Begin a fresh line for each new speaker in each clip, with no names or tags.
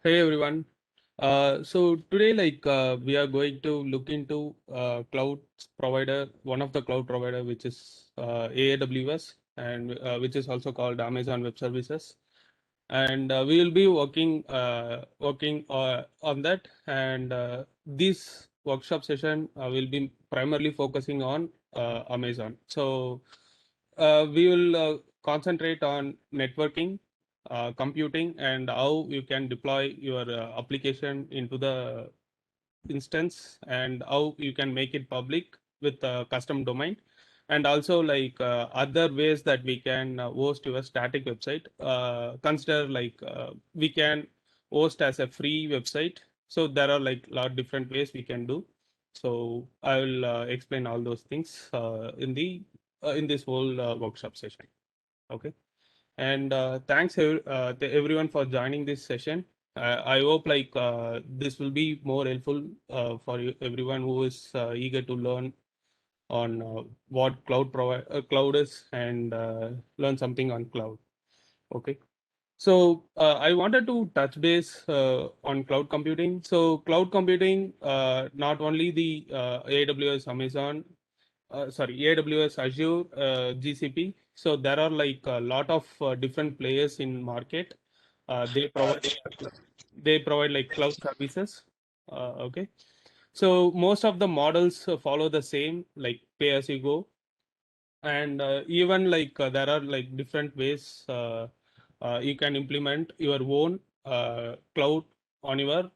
Hey everyone. So today, we are going to look into cloud provider, one of the cloud provider, which is AWS, and which is also called Amazon Web Services. And we will be working on that. And this workshop session will be primarily focusing on Amazon. So we will concentrate on networking, computing, and how you can deploy your application into the instance, and how you can make it public with a custom domain, and also other ways that we can host your static website. Consider we can host as a free website. So there are like a lot of different ways we can do. So I will explain all those things in this whole workshop session. Okay. And thanks to everyone for joining this session. I hope this will be more helpful for everyone who is eager to learn on what cloud is, and learn something on cloud. Okay. So I wanted to touch base on cloud computing. So cloud computing, not only the AWS, Amazon, AWS, Azure, GCP. So there are like a lot of different players in market. They provide like cloud services. Okay. So most of the models follow the same, like pay as you go. And even there are like different ways you can implement your own cloud on your,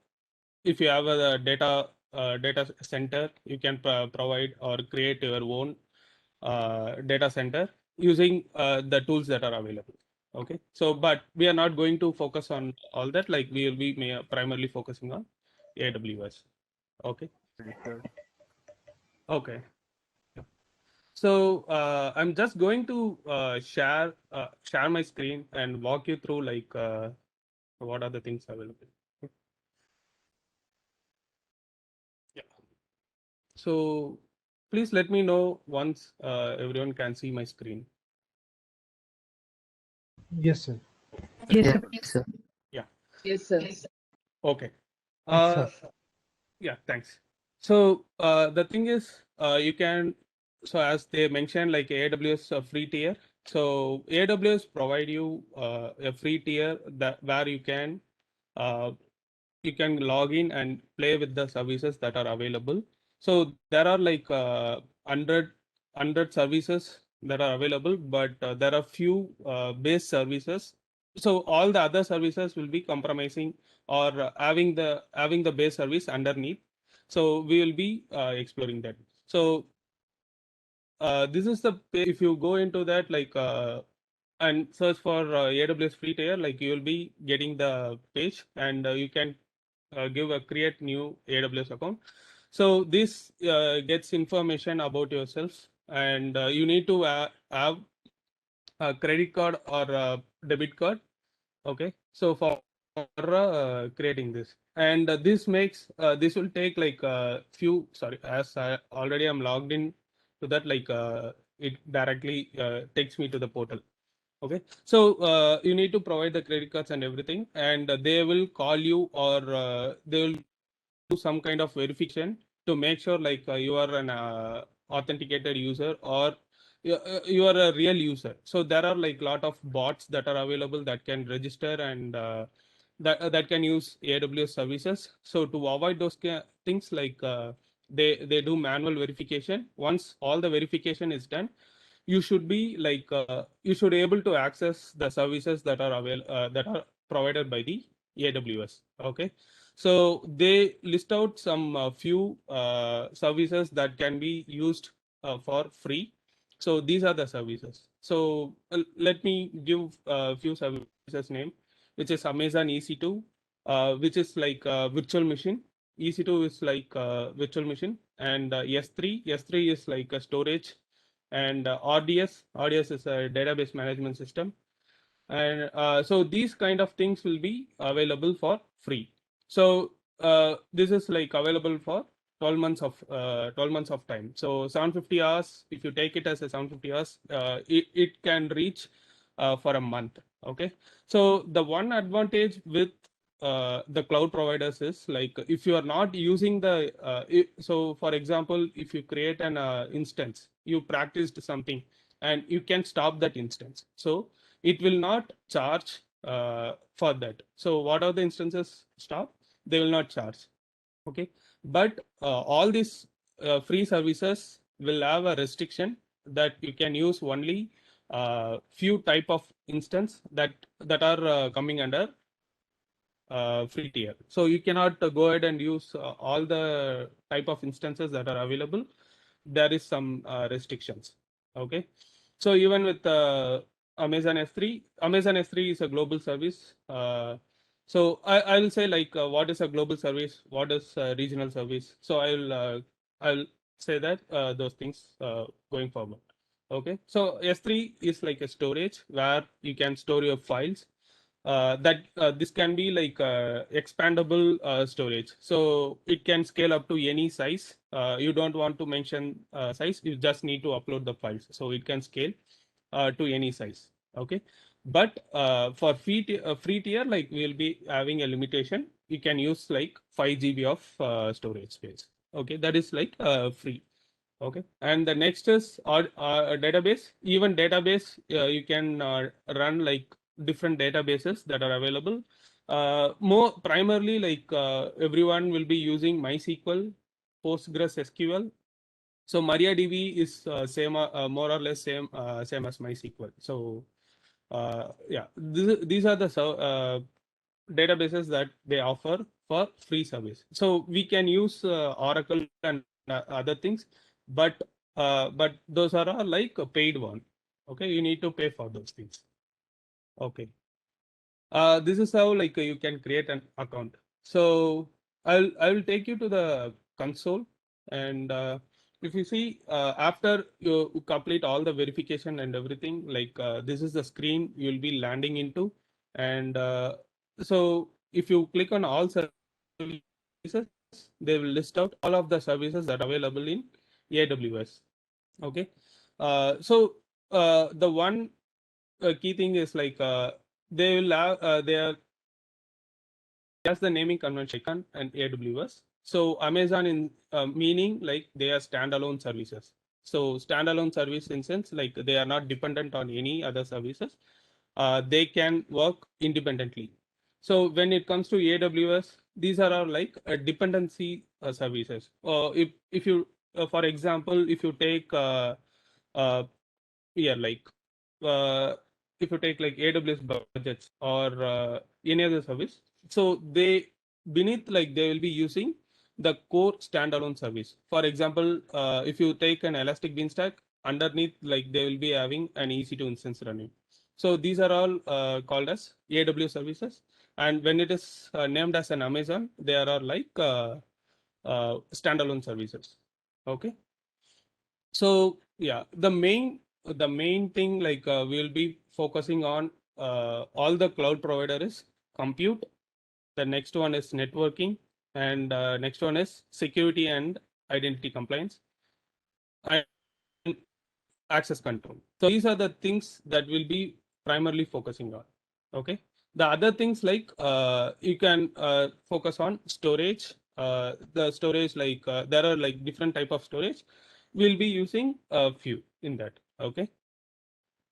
if you have a data center, you can provide or create your own data center using the tools that are available. Okay. So but we are not going to focus on all that. Like we will be primarily focusing on AWS. Okay. Okay. So I'm just going to share my screen and walk you through what are the things available. Yeah. So please let me know once everyone can see my screen.
Yes, sir.
Yes,
Yeah.
sir.
Yeah.
Yes, sir.
Okay.
Yes, sir.
Yeah. Thanks. So the thing is, you can. So as they mentioned, like AWS free tier. So AWS provide you a free tier that where uh, you can log in and play with the services that are available. So there are like 100 services that are available, but there are few base services. So all the other services will be compromising or having the base service underneath. So we will be exploring that. So this is the if you go into that and search for AWS free tier, like you will be getting the page, and you can give a create new AWS account. So this gets information about yourself, and you need to have a credit card or a debit card. Okay. So for creating this, and this will take like a few, sorry, as I already am logged in to that, it directly takes me to the portal. Okay. So you need to provide the credit cards and everything, and they will call you, or they will do some kind of verification to make sure you are an authenticated user, or you are a real user. So there are like lot of bots that are available that can register, and that can use AWS services. So to avoid those things, they do manual verification. Once all the verification is done, you should be you should able to access the services that are provided by the AWS. Okay. So they list out some few services that can be used for free. So these are the services. So let me give a few services name, which is Amazon EC2, which is like a virtual machine. EC2 is like a virtual machine, and S3 is like a storage, and RDS is a database management system. And so these kind of things will be available for free. So this is like available for 12 months of time. So 750 hours, if you take it as a 750 hours, it can reach for a month. Okay. So the one advantage with the cloud providers is like if you are not using the so for example, if you create an instance, you practiced something and you can stop that instance, so it will not charge for that. So what are the instances stop, they will not charge. Okay, but all these free services will have a restriction that you can use only few type of instance that are coming under free tier. So you cannot go ahead and use all the type of instances that are available. There is some restrictions. Okay, so even with Amazon S3, Amazon S3 is a global service. So I will say like what is a global service, what is a regional service. So I'll say that those things going forward. Okay, so S3 is like a storage where you can store your files. That this can be like expandable storage, so it can scale up to any size. You don't want to mention size, you just need to upload the files, so it can scale to any size. Okay, but for free tier, like we'll be having a limitation. You can use like 5 GB of storage space. Okay, that is like free. Okay, and the next is database. Even database, you can run like different databases that are available. More primarily, like everyone will be using MySQL, Postgres SQL. So MariaDB is same, more or less same as MySQL. So yeah, these are the databases that they offer for free service. So we can use Oracle and other things, but those are all like a paid one. Okay, you need to pay for those things. Okay, this is how like you can create an account. So I will take you to the console, and if you see after you complete all the verification and everything, like this is the screen you will be landing into, and so if you click on all services, they will list out all of the services that are available in AWS. Okay, so the one key thing is like they will have they are as the naming convention and AWS. So Amazon in meaning like they are standalone services. So standalone service in sense like they are not dependent on any other services. They can work independently. So when it comes to AWS, these are all like dependency services. If you for example, if you take yeah, like uh, if you take like AWS budgets or any other service, so they beneath like they will be using the core standalone service. For example, if you take an Elastic Beanstalk, underneath like they will be having an EC2 instance running. So these are all called as AWS services. And when it is named as an Amazon, they are all like standalone services. Okay. So yeah, the main thing like we'll be focusing on all the cloud provider is compute. The next one is networking, and next one is security and identity compliance and access control. So these are the things that we'll be primarily focusing on. Okay. The other things like you can focus on storage. The storage like there are like different type of storage. We'll be using a few in that. Okay.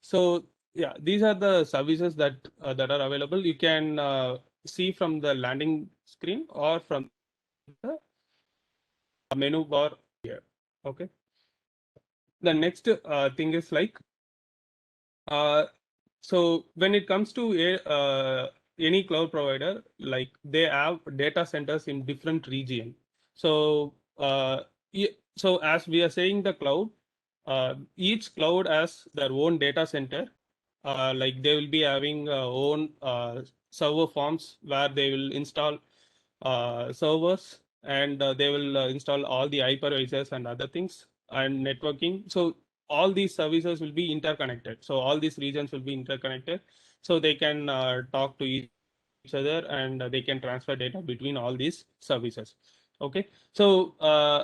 So yeah, these are the services that are available. You can see from the landing screen or from the menu bar here. Okay. The next thing is like so when it comes to any cloud provider, like they have data centers in different region. So so as we are saying the cloud, each cloud has their own data center. Like they will be having own server farms where they will install servers, and they will install all the hypervisors and other things and networking. So all these services will be interconnected. So all these regions will be interconnected. So they can talk to each other, and they can transfer data between all these services. Okay. So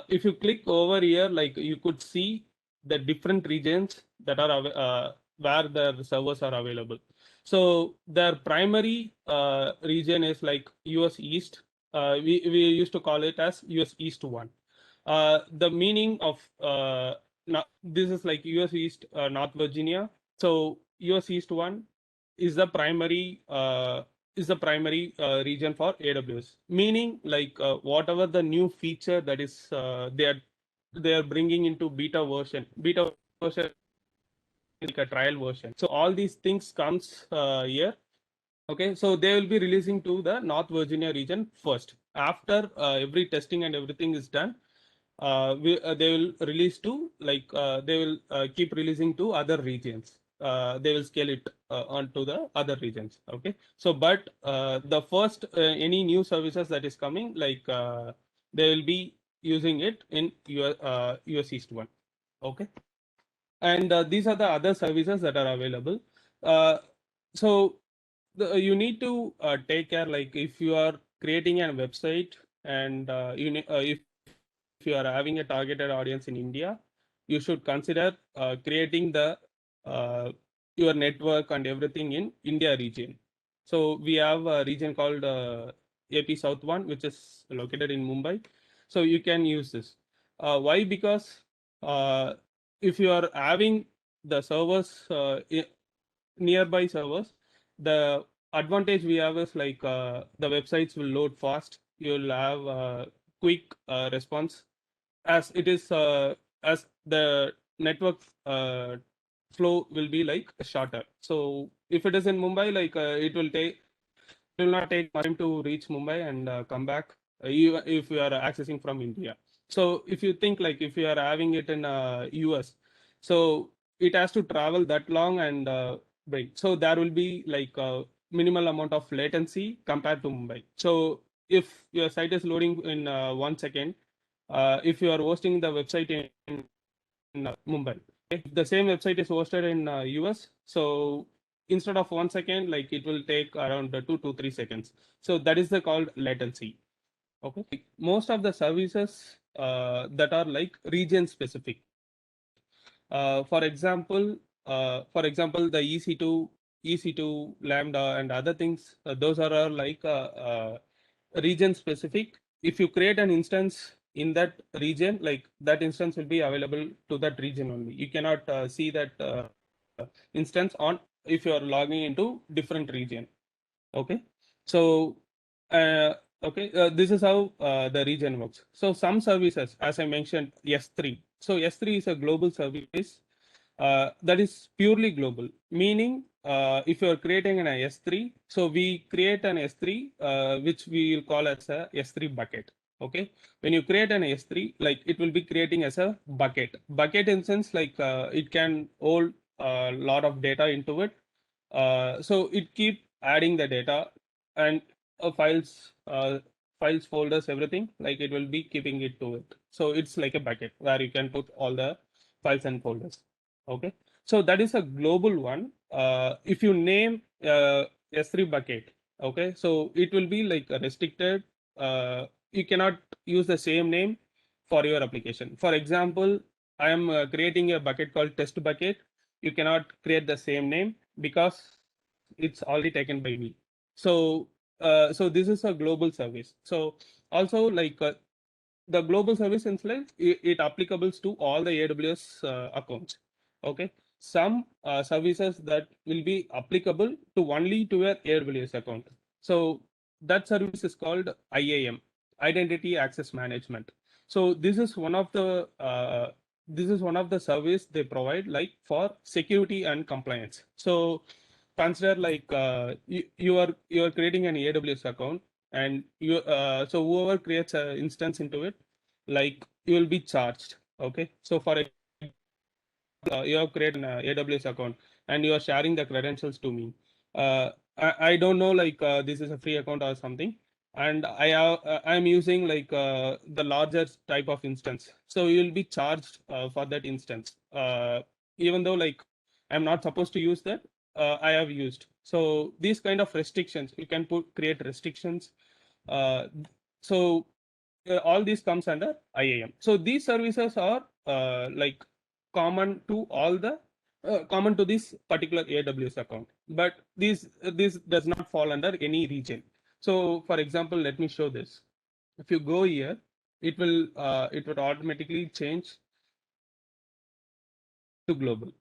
if you click over here, like you could see the different regions that are where the servers are available. So their primary region is like US East. We used to call it as US East 1. The meaning of this is like US East North Virginia. So US East 1 is the primary region for AWS. Meaning like whatever the new feature that is they are bringing into beta version. Beta version like a trial version. So all these things comes here. Okay, so they will be releasing to the North Virginia region first. After every testing and everything is done, they will release to they will keep releasing to other regions. They will scale it onto the other regions. Okay, so but the first any new services that is coming, they will be using it in your US East 1. Okay, and these are the other services that are available. So you need to take care, like if you are creating a website and if you are having a targeted audience in India, you should consider creating the uh, your network and everything in India region. So we have a region called AP South 1, which is located in Mumbai. So you can use this. Why? Because uh, if you are having the servers nearby servers, the advantage we have is like the websites will load fast. You'll have quick response as it is as the network flow will be like shorter. So if it is in Mumbai, it will not take much time to reach Mumbai and come back, even if you are accessing from India. So if you think like if you are having it in US, so it has to travel that long and break. So there will be like a minimal amount of latency compared to Mumbai. So if your site is loading in 1 second, if you are hosting the website in Mumbai, okay, the same website is hosted in US, so instead of 1 second, like it will take around 2 to 3 seconds. So that is the called latency. Okay, most of the services that are like region specific. For example, the EC2, Lambda, and other things, those are all like region specific. If you create an instance in that region, like that instance will be available to that region only. You cannot see that instance on if you are logging into different region. Okay, so uh, okay, this is how the region works. So some services, as I mentioned, S3. So S3 is a global service that is purely global, meaning if you are creating an S3, so we create an S3 which we will call as a S3 bucket. Okay, when you create an S3, like it will be creating as a bucket in sense like it can hold a lot of data into it. So it keep adding the data and files, folders, everything, like it will be keeping it to it. So it's like a bucket where you can put all the files and folders. Okay, so that is a global one. If you name S3 bucket, okay, so it will be like a restricted. You cannot use the same name for your application. For example, I am creating a bucket called test bucket. You cannot create the same name because it's already taken by me. So this is a global service. So also like the global service instance, it applicables to all the AWS accounts. Okay, some services that will be applicable to only to your AWS account. So that service is called IAM, Identity Access Management. So this is one of the service they provide like for security and compliance. So consider like you are creating an AWS account, and so whoever creates an instance into it, like you will be charged. Okay, so for you have created an AWS account and you are sharing the credentials to me. I don't know like this is a free account or something, and I'm using like the larger type of instance. So you'll be charged for that instance, even though like I'm not supposed to use that. I have used. So these kind of restrictions you can create restrictions. Uh, so all these comes under IAM. So these services are like common to all the common to this particular AWS account. but this does not fall under any region. So for example, let me show this. If you go here, it would automatically change to global.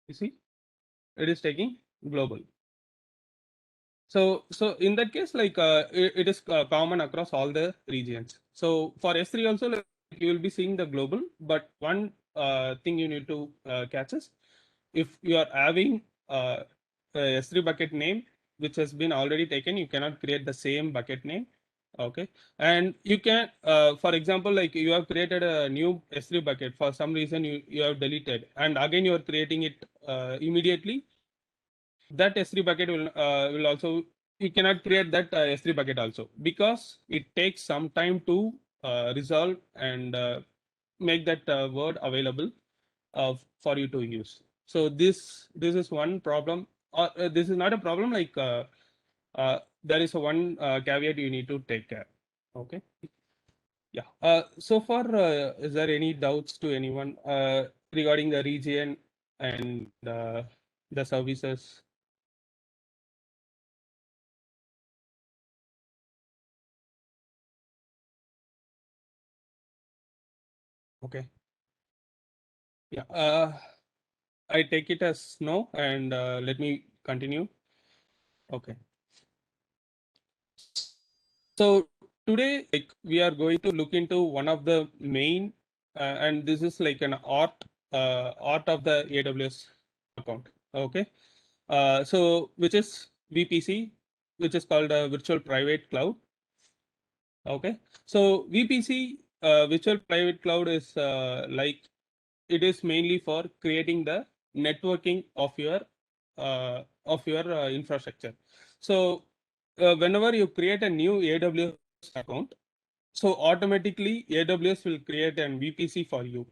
You see, it is taking global. So in that case, like it is common across all the regions. So for S3 also, like, you will be seeing the global, but one thing you need to catch is, if you are having a S3 bucket name which has been already taken, you cannot create the same bucket name. Okay, and you can, for example, like you have created a new S3 bucket, for some reason you have deleted, and again you are creating it immediately. That S3 bucket will also, you cannot create that S3 bucket also, because it takes some time to resolve and make that word available for you to use. So this is one problem, or this is not a problem, like there is a one caveat you need to take care. Okay. Yeah. So far, is there any doubts to anyone regarding the region and the services? Okay. Yeah. I take it as no, and let me continue. Okay. So today, like, we are going to look into one of the main, and this is like an art of the AWS account. Okay. So which is VPC, which is called a virtual private cloud. Okay. So VPC, virtual private cloud, is like, it is mainly for creating the networking of your infrastructure. So whenever you create a new AWS account, so automatically AWS will create an VPC for you,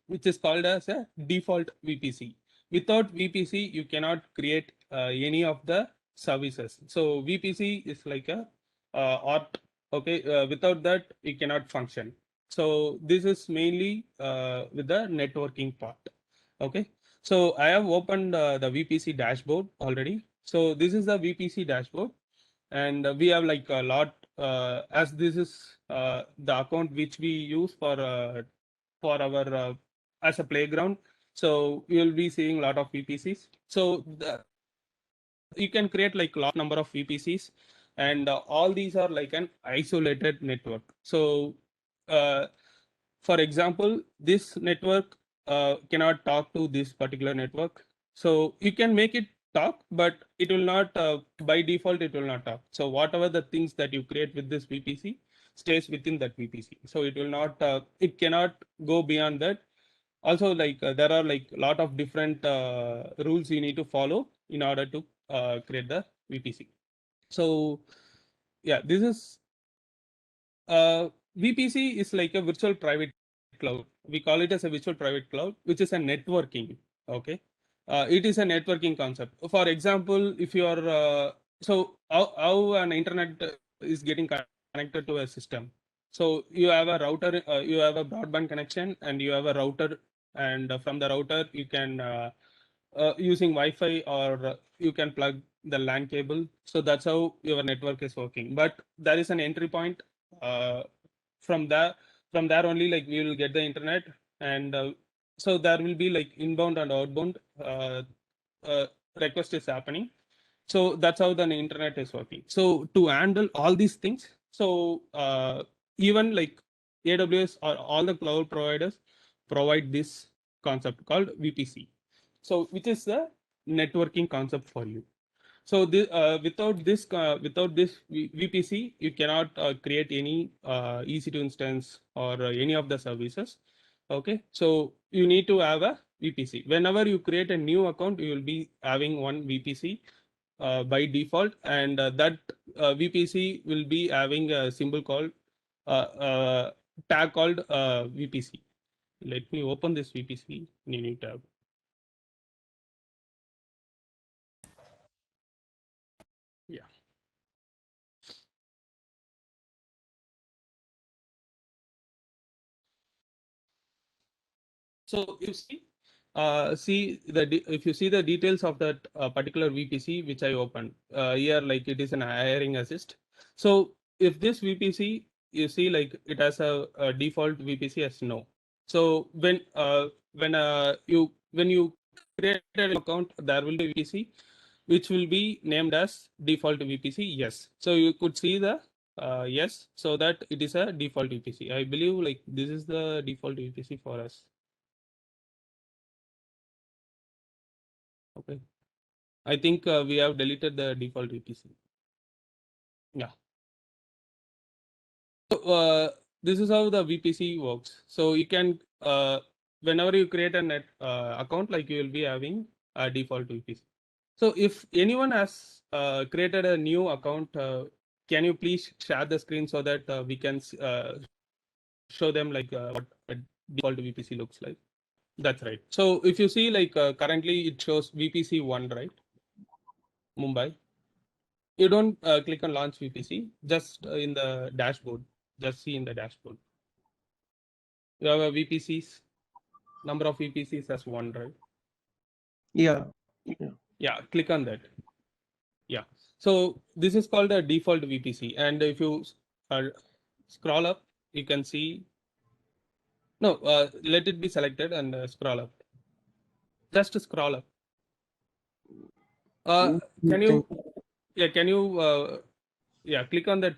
which is called as a default VPC. Without VPC, you cannot create any of the services. So VPC is like a art. Okay, without that you cannot function. So this is mainly with the networking part. Okay, so I have opened the VPC dashboard already. So this is the VPC dashboard, and we have like a lot, as this is the account which we use for our as a playground. So you will be seeing a lot of VPCs. So you can create like lot number of VPCs, and all these are like an isolated network. So uh, for example, this network cannot talk to this particular network. So you can make it talk, but it will not, by default it will not talk. So whatever the things that you create with this VPC stays within that VPC. So it will not, it cannot go beyond that. Also, like there are like a lot of different rules you need to follow in order to create the VPC. So yeah, this is VPC is like a virtual private cloud. We call it as a virtual private cloud, which is a networking. Okay, it is a networking concept. For example, if you are how an internet is getting connected to a system. So you have a router, you have a broadband connection, and you have a router, and from the router you can using Wi-Fi, or you can plug the LAN cable. So that's how your network is working. But there is an entry point. Uh, from there, from there only, like we will get the internet, and so there will be like inbound and outbound uh, request is happening. So that's how the internet is working. So to handle all these things, so even like AWS or all the cloud providers provide this concept called VPC. So which is the networking concept for you. So without this VPC, you cannot create any EC2 instance or any of the services. Okay, so you need to have a VPC. Whenever you create a new account, you will be having one VPC by default, and that VPC will be having a symbol called tag called VPC. Let me open this VPC in a new tab. Yeah. So you see, see if you see the details of that particular VPC which I opened here, like it is an hiring assist. So if this VPC, you see like it has a default VPC as no. So when you create an account, there will be VPC which will be named as default VPC yes. So you could see the yes, so that it is a default VPC. I believe like this is the default VPC for us. Okay. I think we have deleted the default VPC. Yeah. So this is how the VPC works. So you can, whenever you create a net account, like you will be having a default VPC. So if anyone has created a new account, can you please share the screen so that we can show them like what a default VPC looks like? That's right. So if you see like currently it shows VPC 1, right? Mumbai. You don't click on launch VPC, just in the dashboard. Just see in the dashboard. You have a VPCs, number of VPCs as 1, right?
Yeah.
Yeah, click on that. Yeah. So this is called a default VPC. And if you scroll up, you can see. No, let it be selected and scroll up. Just scroll up. Can you? Yeah. Can you? Yeah. Click on the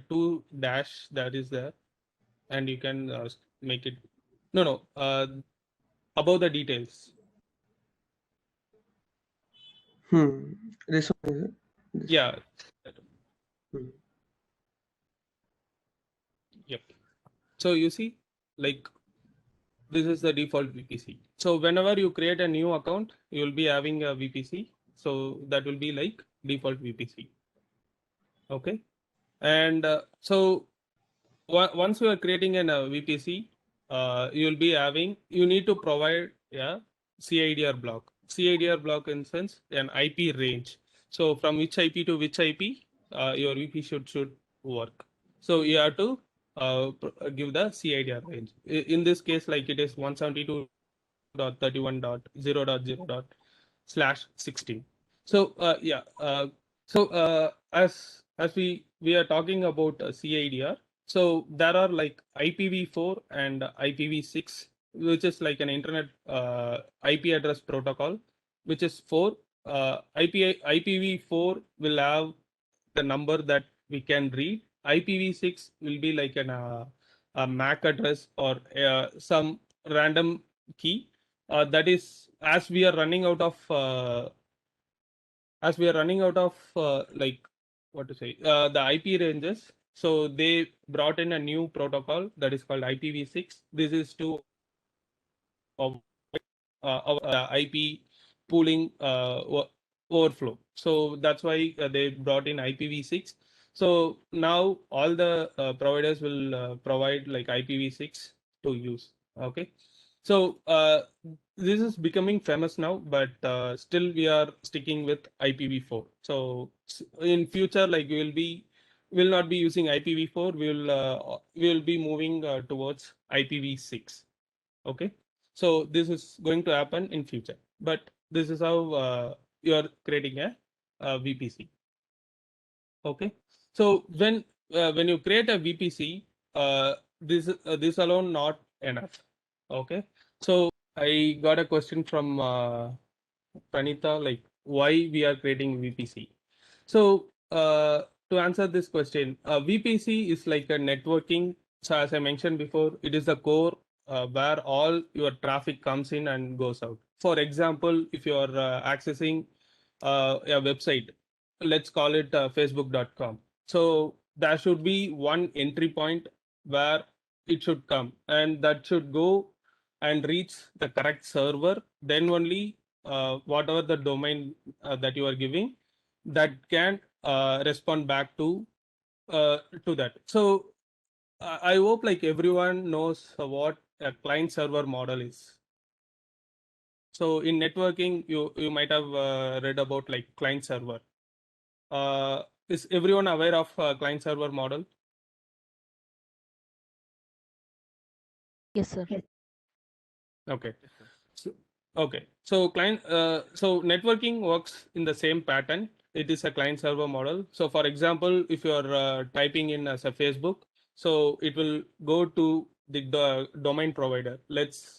two dash that is there, and you can make it. No. Above the details.
This one is it? This.
Yeah. Yep. So you see, like this is the default VPC. So whenever you create a new account, you will be having a VPC. So that will be like default VPC. Okay. And so once you are creating a VPC, you will be having, you need to provide a CIDR block. CIDR block in sense an IP range. So from which IP to which IP your VPC should work. So you have to give the CIDR range. In this case, like it is 172.31.0.0./16. So as we are talking about CIDR, so there are like IPv4 and IPv6, which is like an internet IP address protocol, which is for IPv4 will have the number that we can read. IPv6 will be like a MAC address or some random key. That is, as we are running out of like what to say the IP ranges. So they brought in a new protocol that is called IPv6. This is to IP pooling overflow. So that's why they brought in IPv6. So now all the providers will provide like IPv6 to use. Okay. So this is becoming famous now, but still we are sticking with IPv4. So in future, like will not be using IPv4. We will be moving towards IPv6. Okay. So this is going to happen in future, but this is how you are creating a VPC. Okay. So when you create a VPC, this alone not enough. Okay. So I got a question from Pranita, like why we are creating VPC. So to answer this question, VPC is like a networking. So as I mentioned before, it is the core where all your traffic comes in and goes out. For example, if you are accessing a website, let's call it facebook.com. So there should be one entry point where it should come, and that should go and reach the correct server. Then only whatever the domain that you are giving, that can respond back to that. So I hope like everyone knows what a client server model is. So in networking, you might have read about like client server. Is everyone aware of client server model?
Yes, sir.
Okay. Okay, so so networking works in the same pattern. It is a client server model. So for example, if you are typing in as a Facebook, so it will go to the domain provider. Let's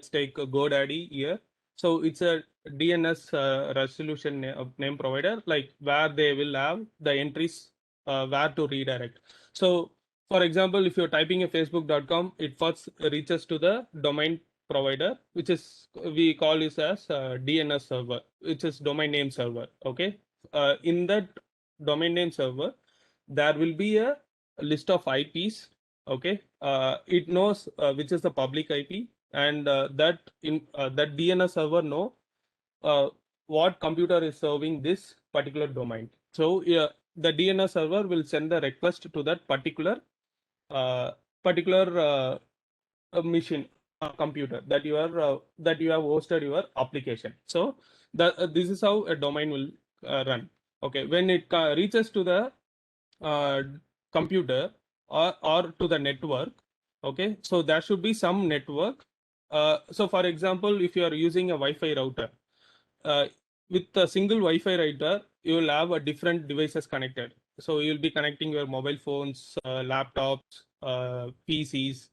take GoDaddy here. So it's a DNS resolution name provider, like where they will have the entries where to redirect. So for example, if you're typing a facebook.com, it first reaches to the domain provider, which is we call this as DNS server, which is domain name server. Okay, in that domain name server, there will be a list of IPs. Okay, it knows which is the public IP, and that DNS server know uh, what computer is serving this particular domain. So yeah, the DNS server will send the request to that uh, particular a machine, a computer that you have hosted your application. So this is how a domain will run. Okay, when it reaches to the uh, computer or to the network, okay, so there should be some network. So for example, if you are using a Wi-Fi router, uh, with a single Wi-Fi router, you will have a different devices connected. So you'll be connecting your mobile phones, laptops, PCs,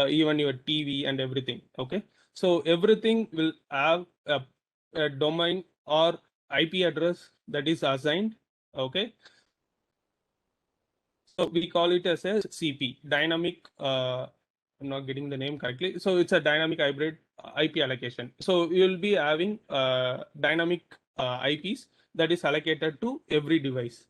even your TV and everything. Okay, so everything will have a domain or IP address that is assigned. Okay, so we call it as a CP, dynamic. I'm not getting the name correctly. So it's a dynamic hybrid IP allocation. So you'll be having dynamic IPs that is allocated to every device,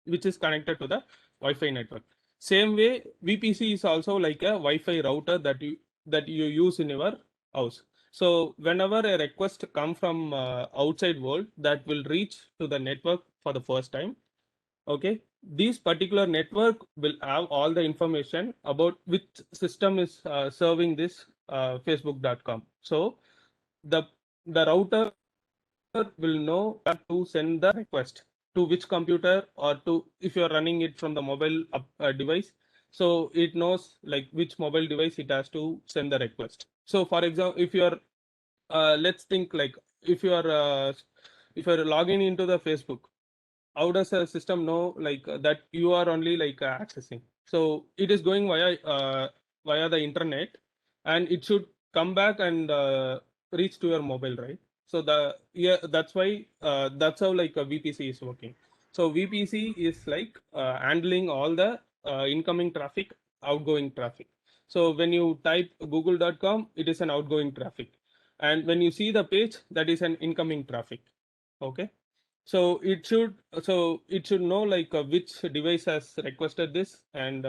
which is connected to the Wi-Fi network. Same way, VPC is also like a Wi-Fi router that you use in your house. So whenever a request come from outside world, that will reach to the network for the first time. Okay, this particular network will have all the information about which system is serving this facebook.com. So the router will know where to send the request, to which computer, or to, if you are running it from the mobile device, so it knows like which mobile device it has to send the request. So for example, if you are let's think like if you are logging into the Facebook, how does a system know like that you are only like accessing? So it is going via the internet, and it should come back and reach to your mobile, right? So that's why that's how like a VPC is working. So VPC is like handling all the incoming traffic, outgoing traffic. So when you type google.com, it is an outgoing traffic, and when you see the page, that is an incoming traffic. Okay, so it should know like which device has requested this, and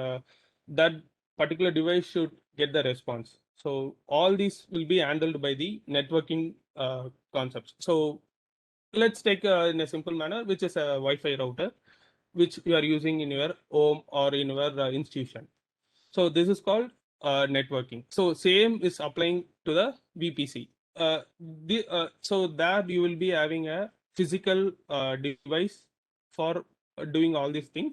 that particular device should get the response. So all these will be handled by the networking concepts. So let's take in a simple manner, which is a Wi-Fi router which you are using in your home or in your institution. So this is called networking. So same is applying to the VPC. So that you will be having a physical device for doing all these things.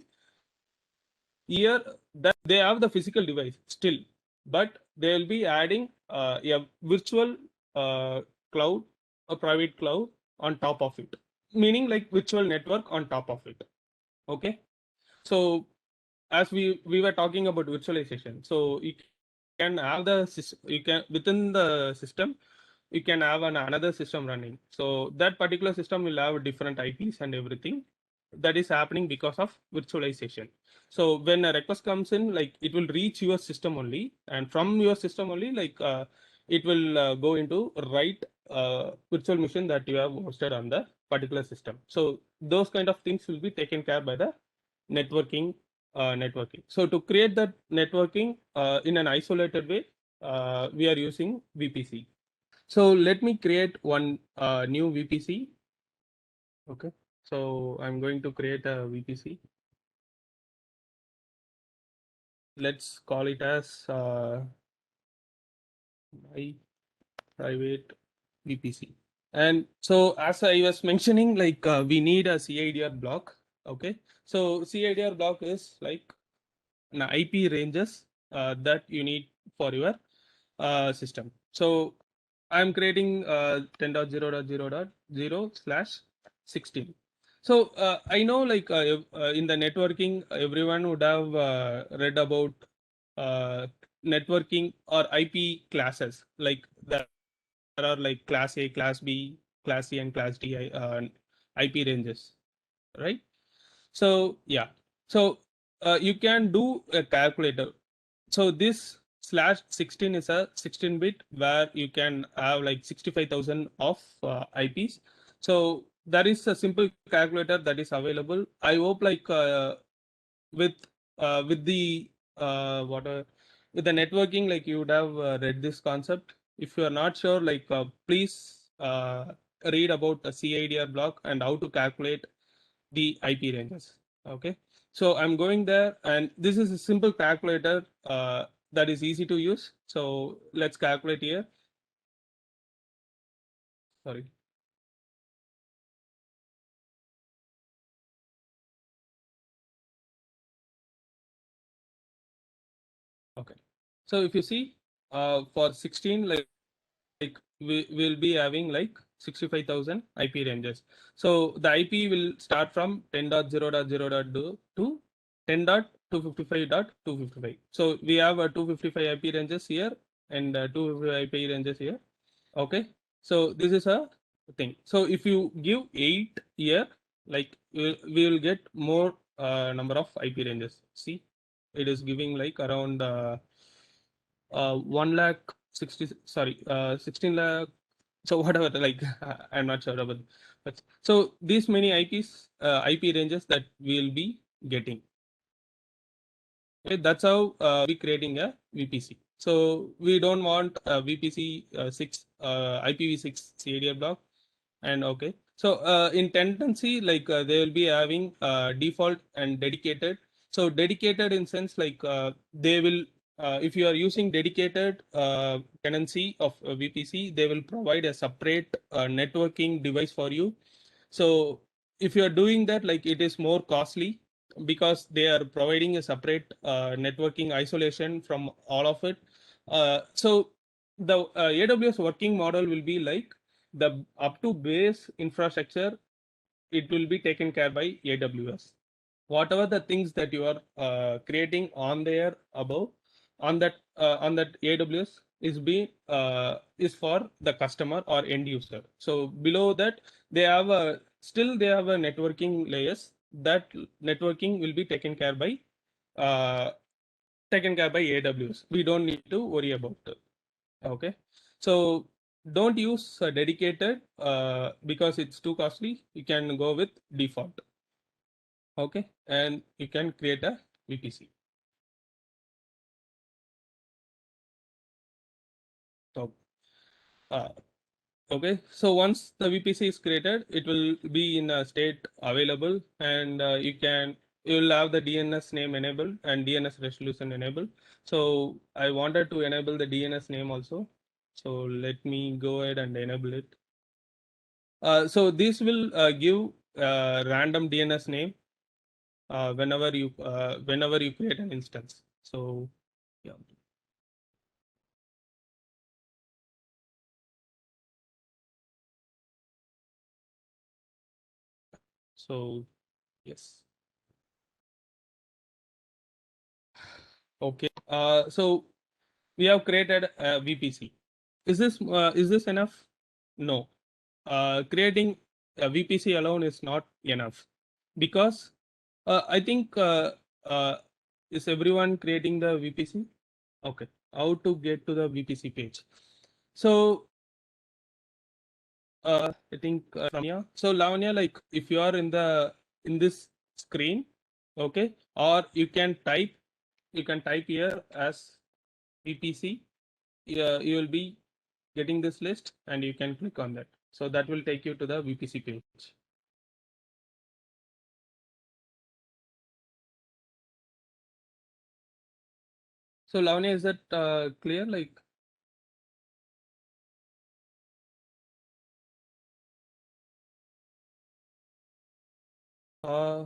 Here that they have the physical device still, but they will be adding a virtual cloud, a private cloud on top of it, meaning like virtual network on top of it. Okay, so as we were talking about virtualization, so you can have you can within the system you can have another system running. So that particular system will have different IPs and everything. That is happening because of virtualization. So when a request comes in, like it will reach your system only, and from your system only, like it will go into right virtual machine that you have hosted on the particular system. So those kind of things will be taken care by the networking. So to create that networking in an isolated way, we are using VPC. So let me create one new VPC. Okay. So I'm going to create a VPC. Let's call it as my private VPC. And so as I was mentioning, like we need a CIDR block. Okay. So CIDR block is like an IP ranges that you need for your system. So I'm creating 10.0.0.0/16. So I know like in the networking, everyone would have read about networking or IP classes. Like there are like class A, class B, class C, and class D IP ranges, right? So yeah, so you can do a calculator. So this /16 is a 16-bit where you can have like 65,000 of IPs. So that is a simple calculator that is available. I hope like with with the what with the networking, like you would have read this concept. If you are not sure, like please read about a CIDR block and how to calculate the IP ranges. Okay, so I'm going there, and this is a simple calculator that is easy to use. So let's calculate here. Sorry. Okay. So if you see for 16, like we will be having like 65,000 IP ranges. So the IP will start from 10.0.0.2 to 10.255.255. So we have 255 IP ranges here and 255 IP ranges here. Okay. So this is a thing. So if you give 8 here, like we will get more number of IP ranges. See, it is giving like around 1 lakh 60, sorry, 16 lakh. So whatever, like I'm not sure about, but so these many IP ranges that we'll be getting. Okay, that's how we creating a VPC. So we don't want a VPC 6 IPv6 CADR block. And okay, so in tendency, like they will be having default and dedicated. So dedicated in sense like they will if you are using dedicated tenancy of VPC, they will provide a separate networking device for you. So if you are doing that, like it is more costly because they are providing a separate networking isolation from all of it. So the AWS working model will be like the up to base infrastructure, it will be taken care by AWS. Whatever the things that you are creating on there above, on that AWS is for the customer or end user. So below that, they have a still they have a networking layers. That networking will be uh, taken care by AWS. We don't need to worry about it. Okay, so don't use dedicated because it's too costly. You can go with default. Okay, and you can create a VPC. So uh, okay, so once the VPC is created, it will be in a state available, and you will have the DNS name enabled and DNS resolution enabled. So I wanted to enable the DNS name also. So let me go ahead and enable it. So this will give random DNS name whenever you create an instance. So yeah. So yes. Okay. So we have created a VPC. Is this enough? No. Creating a VPC alone is not enough because I think is everyone creating the VPC? Okay. How to get to the VPC page? So I think Lavanya. So Lavanya, like if you are in this screen, okay, or you can type here as VPC. Yeah, you will be getting this list, and you can click on that. So that will take you to the VPC page. So Lavanya, is that clear? Like, uh,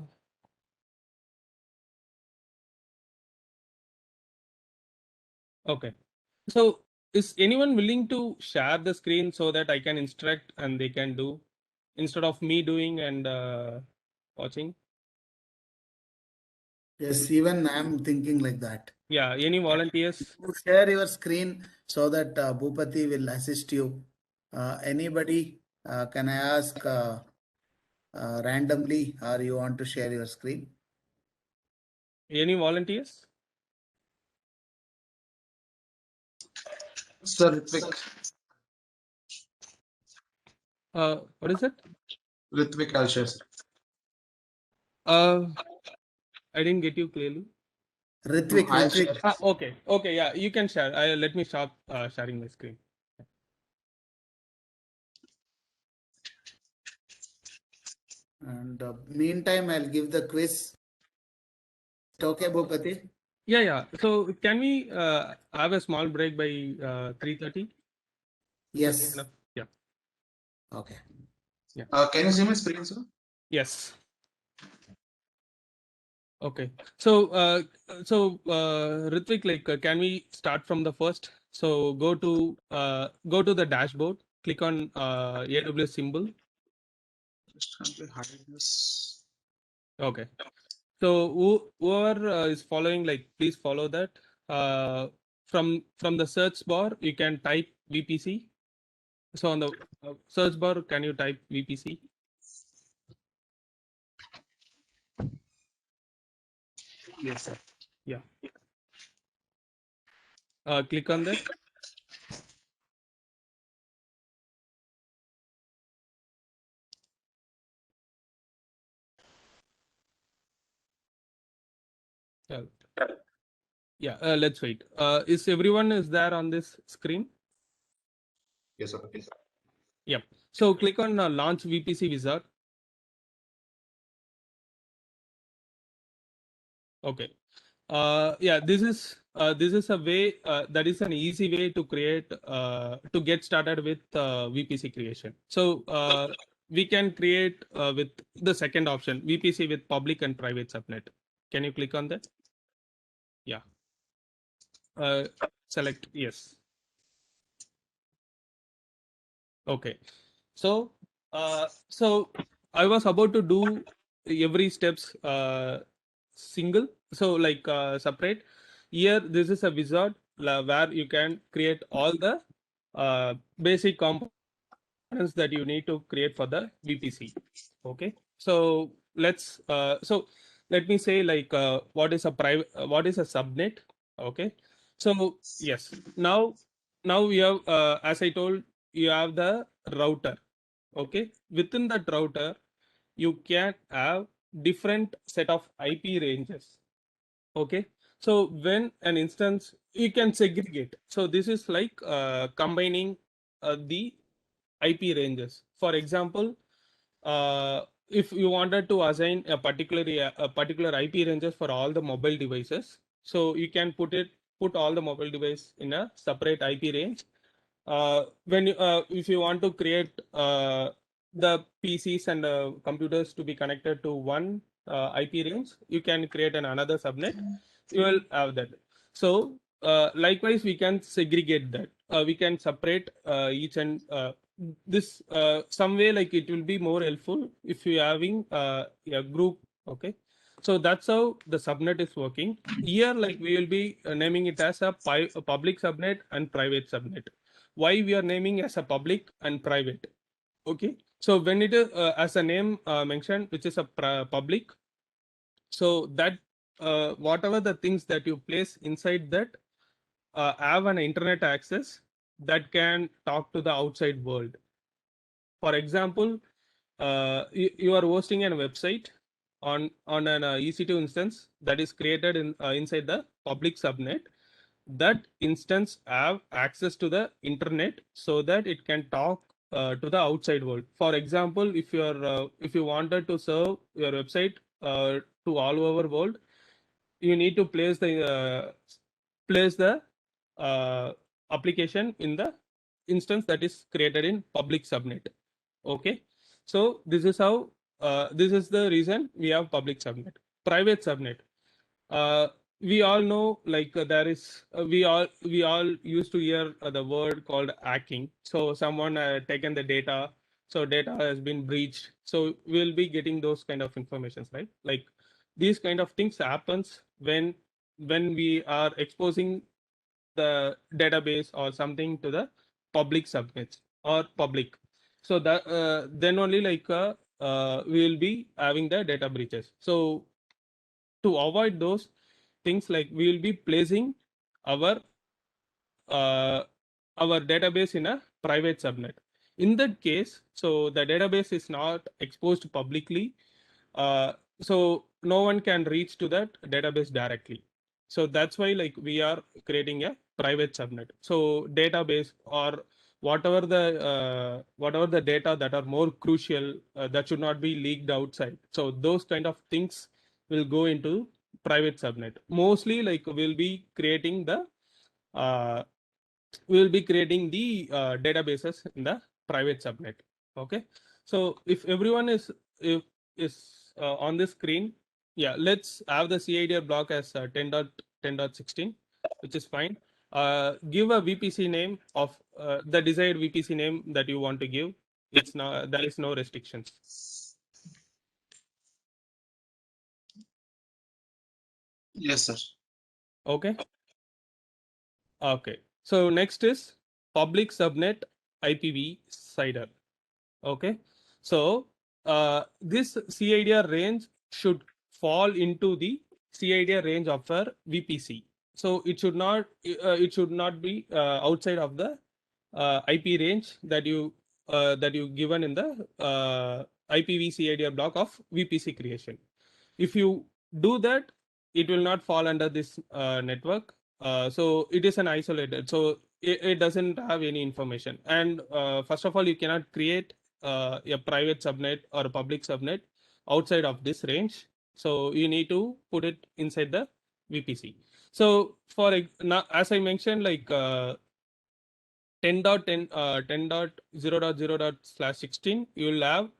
okay. So is anyone willing to share the screen so that I can instruct and they can do instead of me doing and watching?
Yes, even I'm thinking like that.
Yeah, any volunteers?
You share your screen so that Bhupati will assist you. Anybody, can I ask randomly, or you want to share your screen?
Any volunteers?
Sir Ritvik.
What is it?
Ritvik, I'll share. Sir.
I didn't get you clearly.
Ritvik,
I'll
Ritvik.
share.
Okay, yeah, you can share. Let me stop sharing my screen.
And meantime, I'll give the quiz. Okay, Bhupati?
Yeah. So can we have a small break by 3:30?
Yes.
Enough? Yeah.
Okay.
Can you see my screen, sir?
Yes. Okay. So Ritvik, like, can we start from the first? So go to the dashboard. Click on AWS symbol.
Just kindly hide this.
Okay. So whoever is following, like, please follow that. From the search bar, you can type VPC. So on the search bar, can you type VPC?
Yes, sir.
Yeah. Click on that. Yeah. Let's wait. Is everyone is there on this screen?
Yes, sir. Yes, sir.
Yep. So click on launch VPC wizard. Okay. Yeah, this is a way that is an easy way to create to get started with VPC creation. So we can create with the second option, VPC with public and private subnet. Can you click on that? Yeah. Select yes. Okay. So I was about to do every steps single. So like separate. Here, this is a wizard where you can create all the basic components that you need to create for the VPC. Okay. So let me say, like, what is a private, what is a subnet? Okay. So yes, now we have, as I told, you have the router. Okay. Within that router, you can have different set of IP ranges. Okay. So when an instance, you can segregate. So this is like combining the IP ranges. For example, if you wanted to assign a particular IP ranges for all the mobile devices, so you can put all the mobile device in a separate IP range. If you want to create the PCs and computers to be connected to one IP range, you can create another subnet. You will have that. So likewise, we can segregate that. We can separate each and this some way, like, it will be more helpful if you having a group. Okay. So that's how the subnet is working. Here, like, we will be naming it as a public subnet and private subnet. Why we are naming as a public and private? Okay. So when it is as a name mentioned, which is a public, so that whatever the things that you place inside that have an internet access that can talk to the outside world. For example, you are hosting a website on an EC2 instance that is created inside the public subnet. That instance have access to the internet so that it can talk to the outside world. For example, if you wanted to serve your website to all over world, you need to place the uh, application in the instance that is created in public subnet. Okay. So this is how this is the reason we have public subnet. Private subnet, uh, we all know like there is we all used to hear the word called hacking. So someone taken the data, so data has been breached. So we'll be getting those kind of informations, right? Like these kind of things happens when we are exposing the database or something to the public subnets or public. So that then only like we will be having the data breaches. So to avoid those things, like we will be placing our uh, our database in a private subnet. In that case, so the database is not exposed publicly, so no one can reach to that database directly. So that's why like we are creating a private subnet. So database or whatever the data that are more crucial that should not be leaked outside. So those kind of things will go into private subnet. Mostly like uh, we'll be creating the databases in the private subnet. Okay, so if everyone is on the screen, yeah, let's have the CIDR block as 10.10.16, which is fine. Give a VPC name of the desired VPC name that you want to give. It's not, there is no restrictions.
Yes, sir.
Okay. Okay. So next is public subnet IPv CIDR. Okay. So this CIDR range should fall into the CIDR range of our VPC. So it should not be outside of the IP range that you given in the IPv CIDR block of VPC creation. If you do that, it will not fall under this network. So it is an isolated. So it doesn't have any information. And first of all, you cannot create a private subnet or a public subnet outside of this range. So you need to put it inside the VPC. So now, as I mentioned, like 10.0.0.16, you will have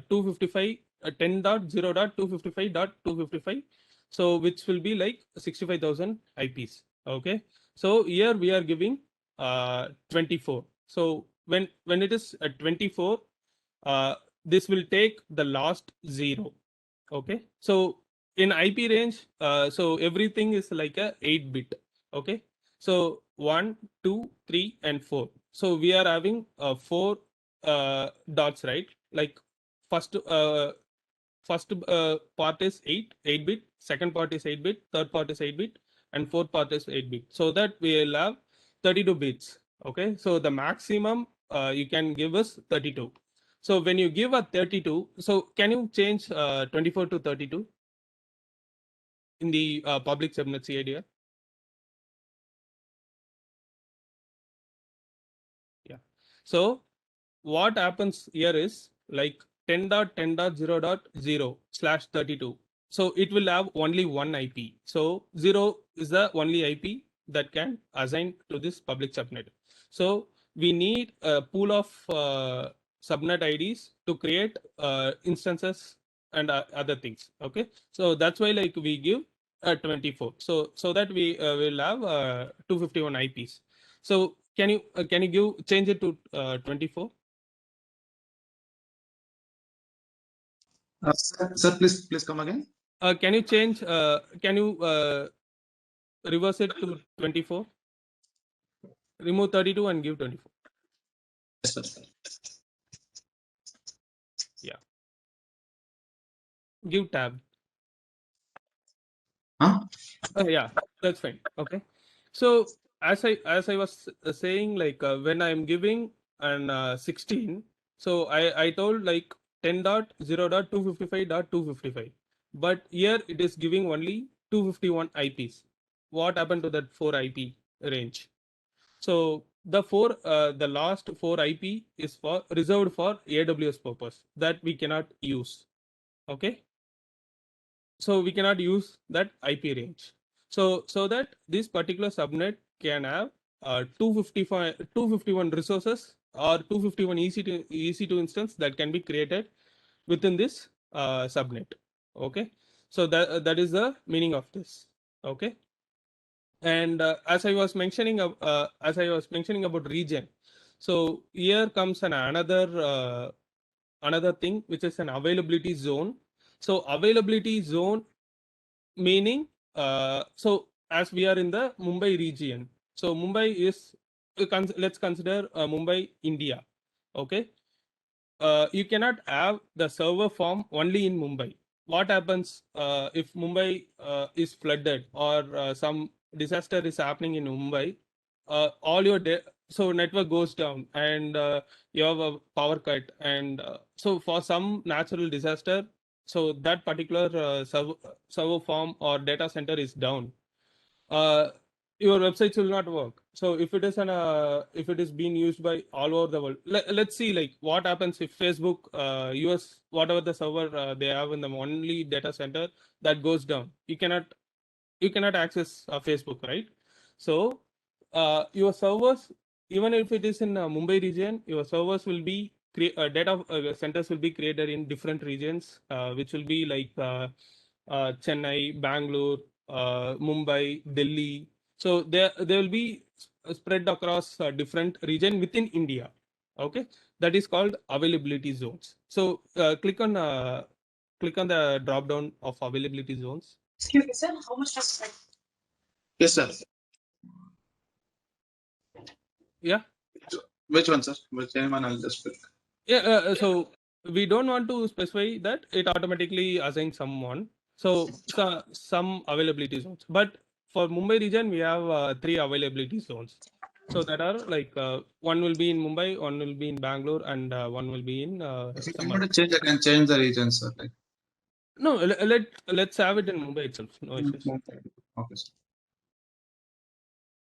255 10.0.255.255, so which will be like 65,000 IPs. Okay, so here we are giving 24. So when it is at 24, this will take the last 0. Okay, so in IP range, so everything is like a 8-bit. Okay, so 1, 2, 3, and 4. So we are having 4 dots, right? Like first part is 8-bit, second part is 8-bit, third part is 8-bit, and fourth part is 8-bit. So that we will have 32 bits. Okay, so the maximum you can give us 32. So when you give a 32, so can you change 24 to 32 in the public subnet CIDR? Yeah. So what happens here is like 10.10.0.0/32. So it will have only one IP. So 0 is the only IP that can assign to this public subnet. So we need a pool of subnet IDs to create instances and other things. Okay, so that's why like we give 24. So that we will have 251 IPs. So can you change it to 24?
Sir, please come again.
Can you change? Can you reverse it to 24? Remove 32 and give 24.
Yes, sir.
Yeah. Give tab.
Huh?
Yeah, that's fine. Okay. So as I was saying, like when I'm giving an 16, so I told like 10.0.255.255, but here it is giving only 251 IPs. What happened to that 4 IP range? So the last 4 IP is reserved for AWS purpose that we cannot use. Okay, so we cannot use that IP range. So that this particular subnet can have 251 resources or 251 EC2 instance that can be created within this subnet. Okay, so that is the meaning of this. Okay, And as I was mentioning about region, so here comes another thing, which is an availability zone. So availability zone meaning, so as we are in the Mumbai region, so Mumbai is, let's consider Mumbai, India. Okay, you cannot have the server farm only in Mumbai. What happens if Mumbai is flooded, or some disaster is happening in Mumbai? All your so network goes down, and you have a power cut, and so for some natural disaster, so that particular server farm or data center is down. uh, your websites will not work. So if it is being used by all over the world, let's see like what happens if Facebook US, whatever the server they have in the only data center, that goes down. You cannot access Facebook, right? So your servers, even if it is in Mumbai region, your servers will be data centers will be created in different regions, which will be like Chennai, Bangalore, Mumbai, Delhi. So they will be spread across different region within India. Okay, that is called availability zones. So click on the drop down of availability zones.
Excuse me, sir. How much does that?
Yes, sir.
Yeah.
Which one, sir? Which anyone? I'll just pick.
Yeah, so we don't want to specify that it automatically assigns someone. So, some availability zones, but for Mumbai region, we have 3 availability zones. So that are like one will be in Mumbai, one will be in Bangalore, and one will be in
If you
some
want
other.
to change, I can change the region, sir. Like,
No, let's have it in Mumbai itself. No issues.
okay, sir.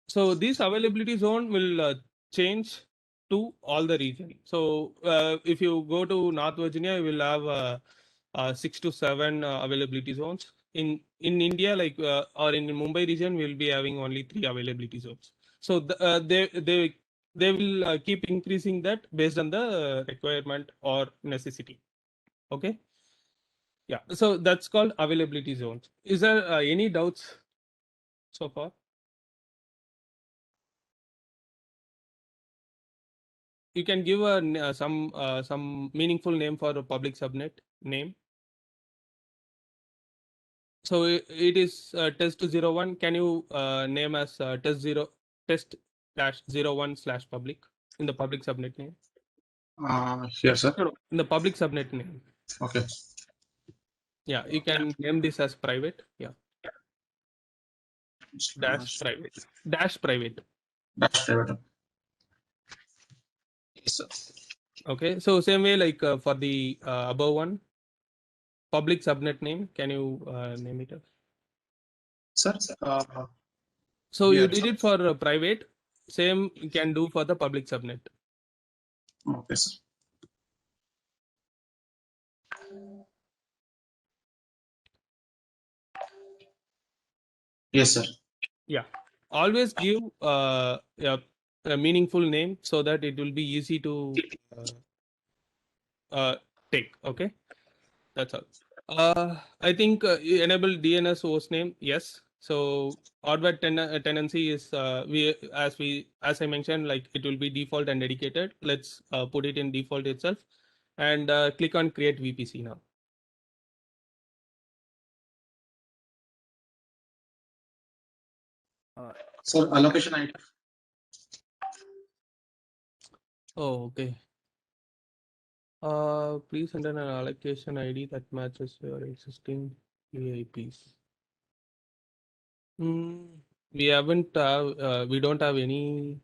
So this availability zone will change to all the region. So if you go to North Virginia, you will have 6 to 7 availability zones. In India, like or in Mumbai region, we will be having only 3 availability zones. So they will keep increasing that based on the requirement or necessity. Okay. Yeah. So that's called availability zones. Is there any doubts so far? You can give some meaningful name for a public subnet name. So it is test01. Can you name as test-01/public in the public subnet name?
Here, sir.
No, in the public subnet name.
Okay.
Yeah, you can name this as private. Yeah, dash private.
Dash private. Yes, sir.
Okay, so same way like for the above one, public subnet name. Can you name it as?
Sir,
So you
here,
did
sir.
it for private. Same you can do for the public subnet.
Okay, sir. Yes, sir.
Yeah, always give a meaningful name so that it will be easy to take. Okay, that's all. I think you enable DNS host name. Yes. So hardware tenancy is as I mentioned, like it will be default and dedicated. Let's put it in default itself, and click on create VPC now.
Sir, allocation ID.
Oh, okay. Please enter an allocation ID that matches your existing EIPs. We haven't we don't have any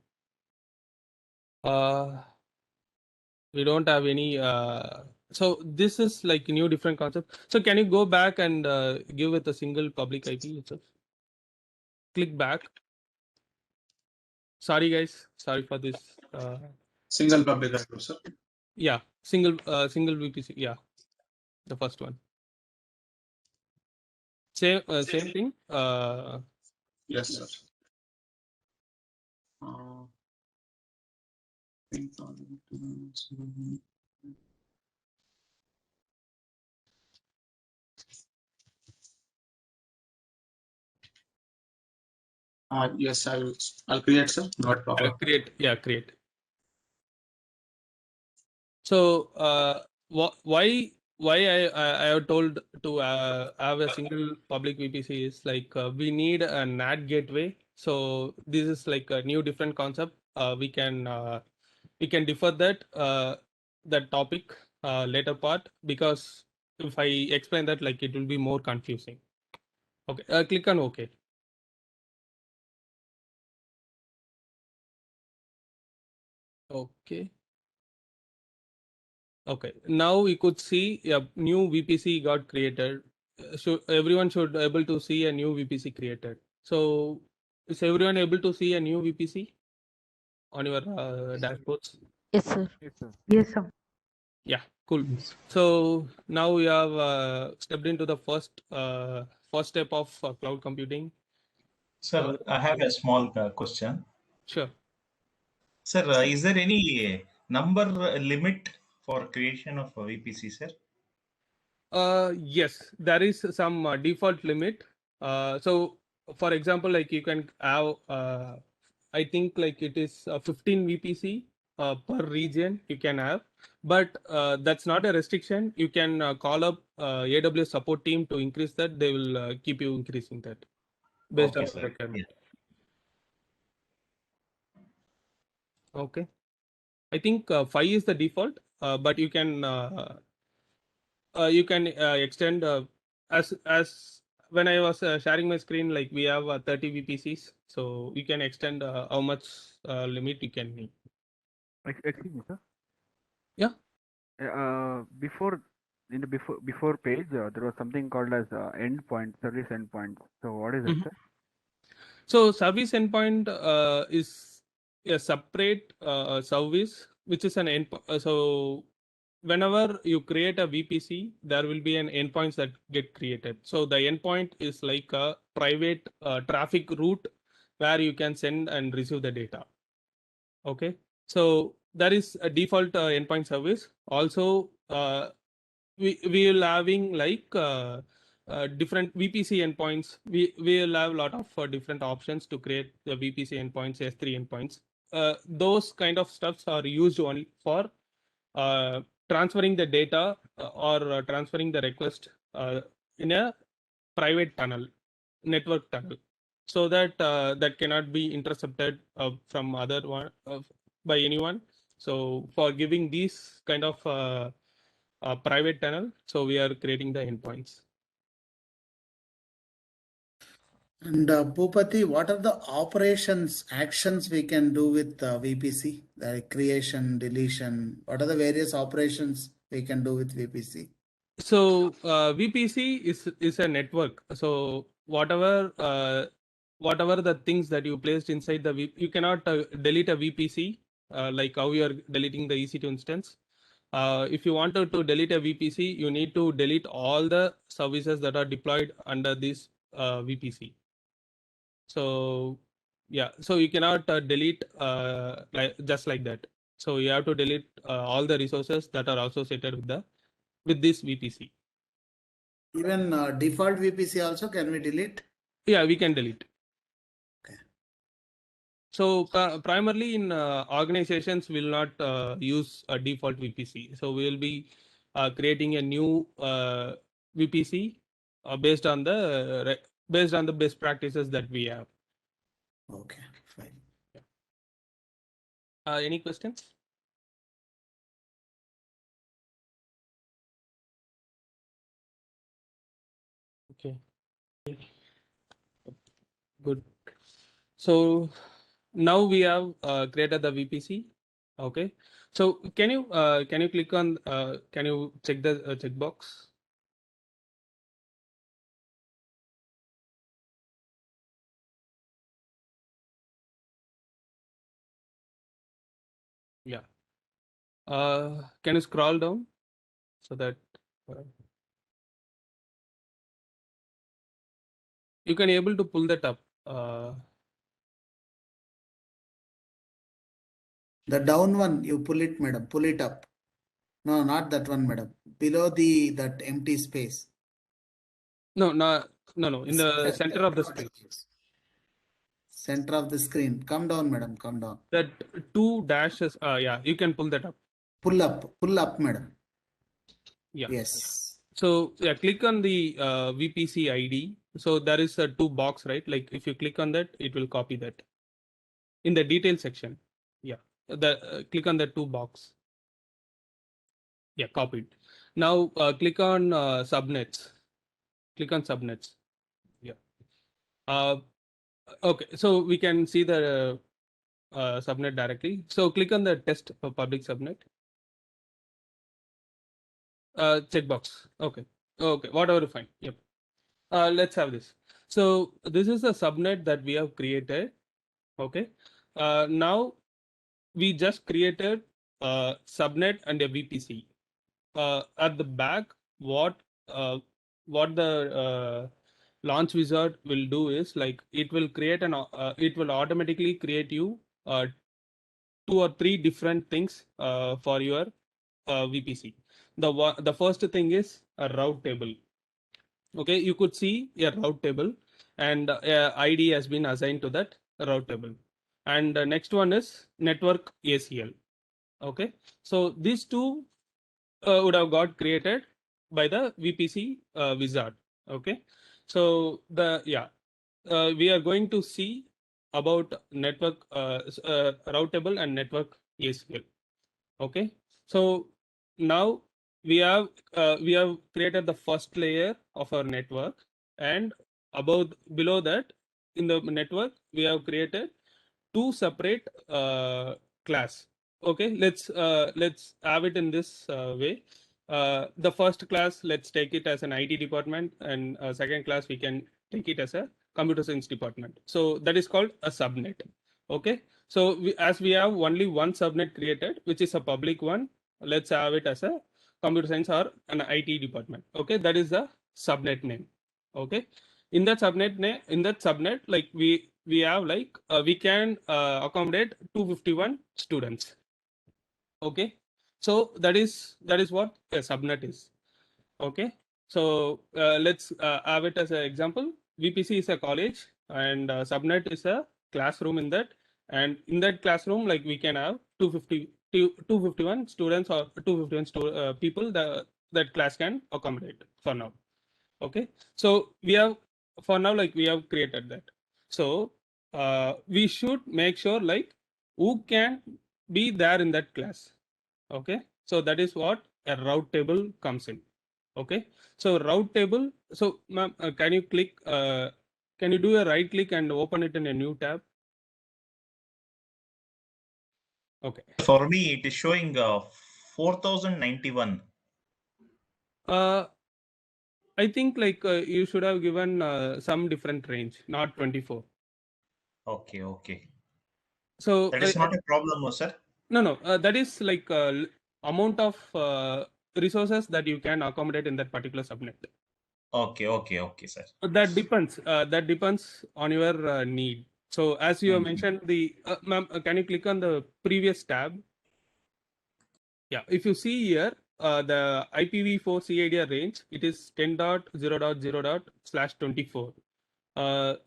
we don't have any so this is like a new different concept. So can you go back and give it a single public IP itself? Click back. Sorry guys, sorry for this.
Single public record, sir.
Yeah, single VPC. Yeah, the first one. Same thing.
Yes, sir. 10,000. Yes, I'll create, sir. Not problem.
Create. So why I have told to have a single public VPC is like we need a NAT gateway. So this is like a new different concept. We can defer that topic later part, because if I explain that, like, it will be more confusing. Okay, click on OK. Okay. Okay, now we could see a new VPC got created. Everyone should able to see a new VPC created. So is everyone able to see a new VPC on your dashboards?
Yes, sir.
Yes, sir.
Yeah, cool. So now we have stepped into the first step of cloud computing.
Sir, I have a small question.
Sure.
Sir, is there any number limit for creation of a VPC, sir?
Yes, there is some default limit. So for example, like you can have, I think like it is 15 VPC per region you can have, but that's not a restriction. You can call up AWS support team to increase that. They will keep you increasing that based
Okay,
on the
sir.
requirement. Okay, I think 5 is the default, but you can extend as when I was sharing my screen, like we have 30 VPCs, so you can extend how much limit you can need.
Excuse me, sir.
Yeah.
Before in the before page, there was something called as endpoint, service endpoint. So what is it, sir?
So service endpoint is a separate service, which is an endpoint. So whenever you create a VPC, there will be an endpoints that get created. So the endpoint is like a private traffic route where you can send and receive the data. Okay, so that is a default endpoint service. Also, we will having like different VPC endpoints. We will have a lot of different options to create the VPC endpoints, S3 endpoints. Those kind of stuffs are used only for transferring the data or transferring the request in a private tunnel, network tunnel, so that that cannot be intercepted from other one by anyone. So for giving these kind of private tunnel, so we are creating the endpoints.
And Bhupati, what are the actions we can do with VPC? Like creation, deletion. What are the various operations we can do with VPC?
So VPC is a network. So whatever the things that you placed inside the you cannot delete a VPC like how you are deleting the EC2 instance. If you wanted to delete a VPC, you need to delete all the services that are deployed under this VPC. So yeah, so you cannot delete just like that. So you have to delete all the resources that are associated with this VPC.
Even default VPC also can we delete?
Yeah, we can delete.
Okay.
So primarily in organizations will not use a default VPC. So we will be creating a new VPC based on the best practices that we have.
Okay, fine.
Any questions? Okay. Good. So now we have created the VPC. Okay. So can you click on can you check the checkbox? Yeah. Can you scroll down so that you can able to pull that up?
The down one, you pull it, madam. Pull it up. No, not that one, madam. Below that empty space.
No. In the center of the screen.
Center of the screen. Come down, madam. Come down.
That two dashes. Yeah, you can pull that up.
Pull up, madam.
Yeah.
Yes.
So yeah, click on the VPC ID. So there is a two box, right? Like if you click on that, it will copy that in the detail section. Yeah, click on the two box. Yeah, copied. Now click on subnets. Click on subnets. Yeah. Okay, so we can see the subnet directly. So click on the test for public subnet. Checkbox. Okay. Okay, whatever, fine. Yep. Let's have this. So this is a subnet that we have created. Okay. Now we just created a subnet and a VPC. At the back, what the launch wizard will do is like it will create it will automatically create you two or three different things for your VPC. The first thing is a route table. Okay, you could see a route table, and ID has been assigned to that route table. And the next one is network ACL. Okay, so these two would have got created by the VPC wizard. Okay, so we are going to see about network route table and network ACL. Okay, so now we have created the first layer of our network, and below that in the network we have created two separate class. Okay, let's have it in this way. The first class, let's take it as an IT department, and second class we can take it as a computer science department. So that is called a subnet. Okay, so as we have only one subnet created, which is a public one, let's have it as a computer science or an IT department. Okay, that is the subnet name. Okay, in that subnet, like we have like we can accommodate 251 students. Okay, so that is what a subnet is. Okay, so let's have it as an example. VPC is a college, and subnet is a classroom in that, and in that classroom, like we can have 251 students or 251 people that class can accommodate for now. Okay, so we have for now, like we have created that. So we should make sure like who can be there in that class. Okay, so that is what a route table comes in. Okay, so route table. So ma'am, can you do a right click and open it in a new tab? Okay.
For me, it is showing 4091.
I think like you should have given some different range, not 24.
Okay, okay.
So
That is not a problem, sir.
No, that is like amount of resources that you can accommodate in that particular subnet.
Okay, okay, okay, sir.
That depends. That depends on your need. So as you have mentioned, the ma'am, can you click on the previous tab? Yeah, if you see here, the IPv4 CIDR range, it is 10.0.0./24.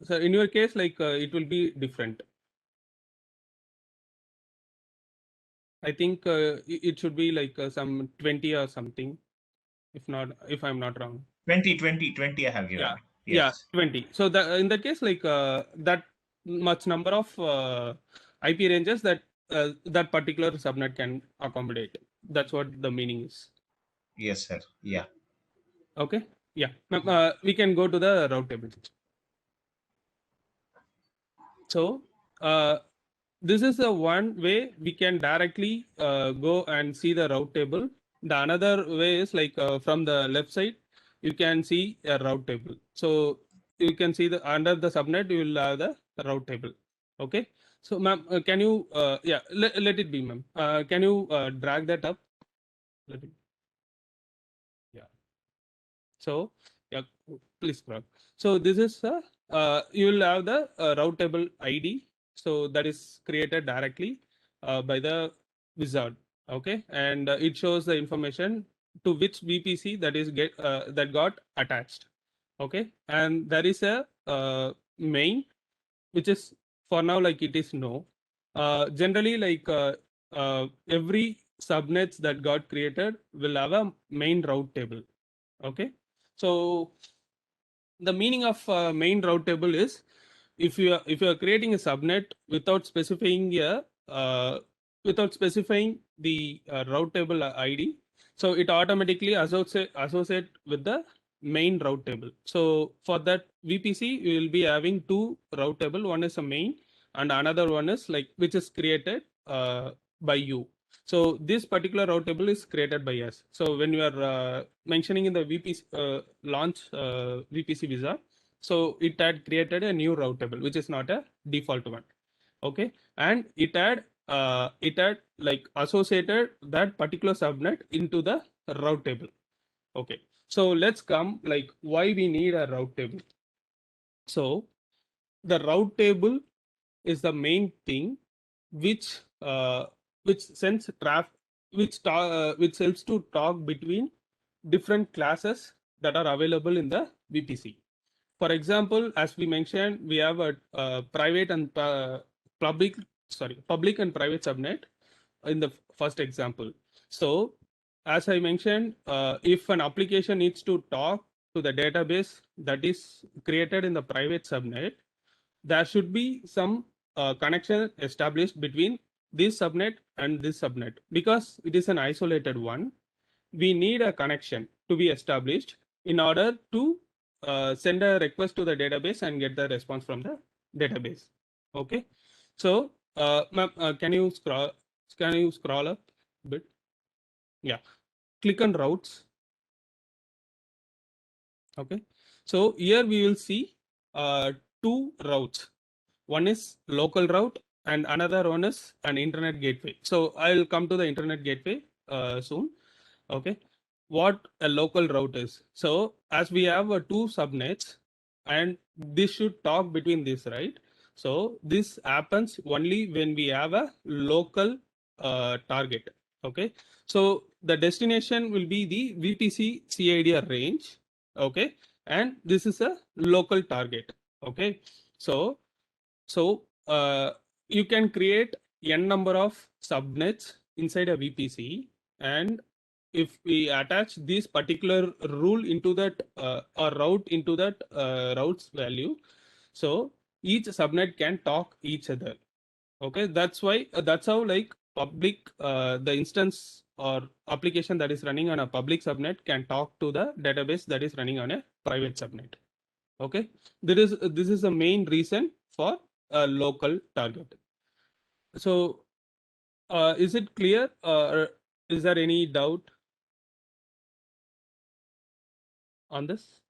So in your case, like it will be different. I think it should be like some 20 or something, if I'm not wrong.
20 I have given.
Yeah,
Yes.
yeah, 20. So in that case, like that much number of IP ranges that that particular subnet can accommodate. That's what the meaning is.
Yes, sir. Yeah.
Okay. Yeah. We can go to the route table. So this is the one way we can directly go and see the route table. The another way is like from the left side, you can see a route table. So you can see the under the subnet, you will have the route table. Okay. So ma'am, can you let it be, ma'am. Can you drag that up? Yeah. So yeah, please grab. So this is you will have the route table ID. So that is created directly by the wizard. Okay, and it shows the information to which VPC that is that got attached. Okay, and there is a main which is for now, like it is no. Generally, like every subnets that got created will have a main route table. Okay, so the meaning of main route table is if you are creating a subnet without specifying the route table ID, so it automatically associate with the main route table. So for that VPC, we will be having two route table. One is a main, and another one is like which is created by you. So this particular route table is created by us. So when you are mentioning in the VPC launch VPC visa, so it had created a new route table, which is not a default one. Okay, and it had like associated that particular subnet into the route table. Okay, so let's come like why we need a route table. So the route table is the main thing which sends traffic, which helps to talk between different classes that are available in the VPC. For example, as we mentioned, we have a private and public and private subnet in the first example. So as I mentioned, if an application needs to talk to the database that is created in the private subnet, there should be some connection established between this subnet and this subnet. Because it is an isolated one, we need a connection to be established in order to send a request to the database and get the response from the database. Okay, so ma'am, can you scroll up a bit? Yeah, click on routes. Okay, so here we will see two routes. One is local route and another one is an internet gateway. So I'll come to the internet gateway soon. Okay, what a local route is. So as we have two subnets and this should talk between this, right? So this happens only when we have a local target. Okay, so the destination will be the VPC CIDR range. Okay, and this is a local target. Okay, so you can create n number of subnets inside a VPC, and if we attach this particular rule into that or route into that route's value, so each subnet can talk each other. Okay, that's why that's how like public the instance or application that is running on a public subnet can talk to the database that is running on a private subnet. Okay, this is the main reason for a local target. So is it clear, or is there any doubt on this?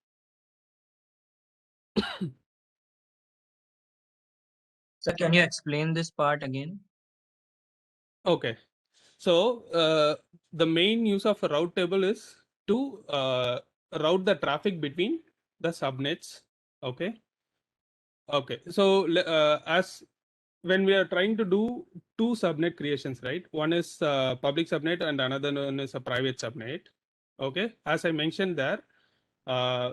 Sir, can you explain this part again?
Okay, so the main use of a route table is to route the traffic between the subnets. Okay, so as when we are trying to do two subnet creations, right? One is public subnet and another one is a private subnet. Okay, as I mentioned there,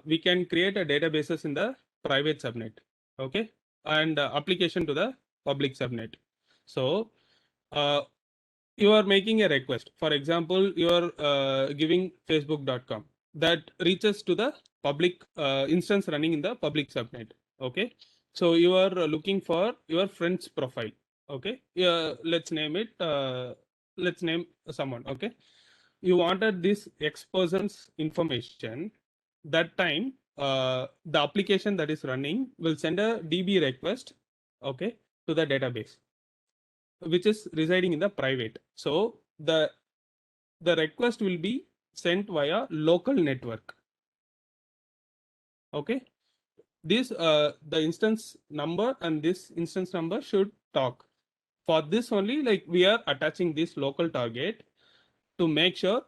we can create a databases in the private subnet. Okay, and application to the public subnet. So you are making a request. For example, you are giving facebook.com that reaches to the public instance running in the public subnet. Okay, so you are looking for your friend's profile. Okay, let's name it. Let's name someone. Okay, you wanted this X person's information. That time, the application that is running will send a DB request. Okay, to the database, which is residing in the private. So the request will be sent via local network. Okay, this the instance number and this instance number should talk. For this only, like we are attaching this local target to make sure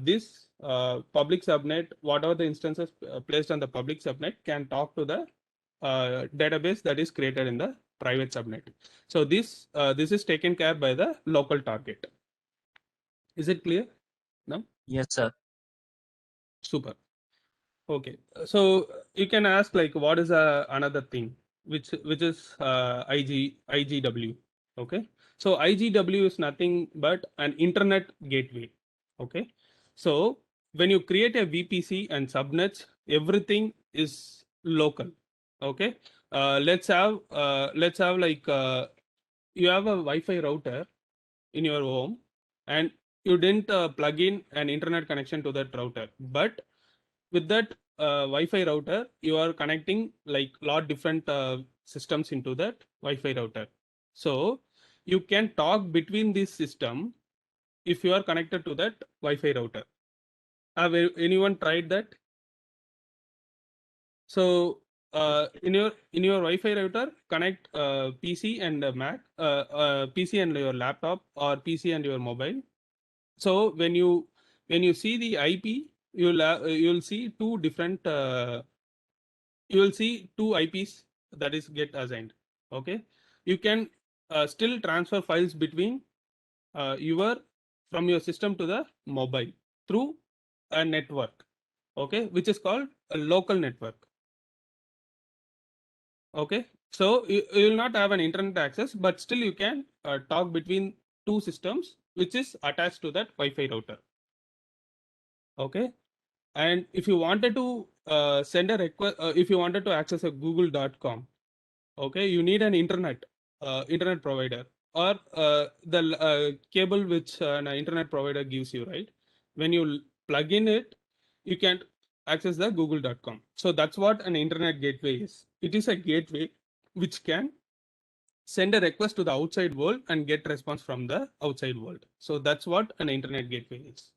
this public subnet, whatever the instances placed on the public subnet, can talk to the database that is created in the private subnet. So this is taken care by the local target. Is it clear? No?
Yes, sir.
Super. Okay, so you can ask like what is another thing which is IGW. Okay, so IGW is nothing but an internet gateway. Okay, so when you create a VPC and subnets, everything is local. Okay, let's have like you have a Wi-Fi router in your home, and you didn't plug in an internet connection to that router, but with that Wi-Fi router, you are connecting like lot different systems into that Wi-Fi router. So you can talk between this system if you are connected to that Wi-Fi router. Have anyone tried that? So in your Wi-Fi router, connect PC and Mac, PC and your laptop, or PC and your mobile. So when you see the IP, you'll see two different you will see two IPs that is get assigned. Okay, you can still transfer files between your from your system to the mobile through a network. Okay, which is called a local network. Okay, so you will not have an internet access, but still you can talk between two systems which is attached to that Wi-Fi router. Okay, and if you wanted to send a request, if you wanted to access a google.com, okay, you need an internet provider, or the cable which an internet provider gives you, right? When you plug in it, you can access the google.com. So that's what an internet gateway is. It is a gateway which can send a request to the outside world and get response from the outside world. So that's what an internet gateway is.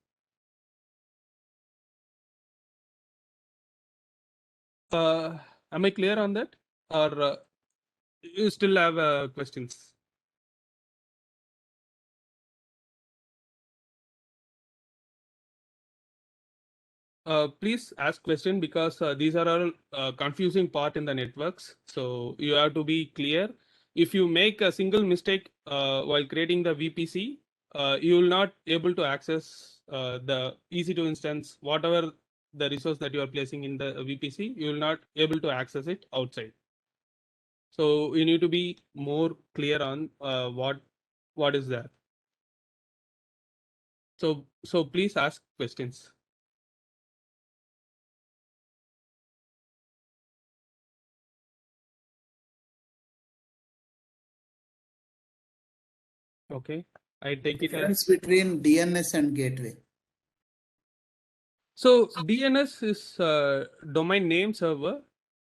Am I clear on that, or you still have questions? Please ask question, because these are all confusing part in the networks. So you have to be clear. If you make a single mistake while creating the VPC, you will not able to access the EC2 instance, whatever the resource that you are placing in the VPC, you will not able to access it outside. So you need to be more clear on what is there. So please ask questions. Okay, I take it as.
Difference between DNS and gateway.
So DNS is domain name server.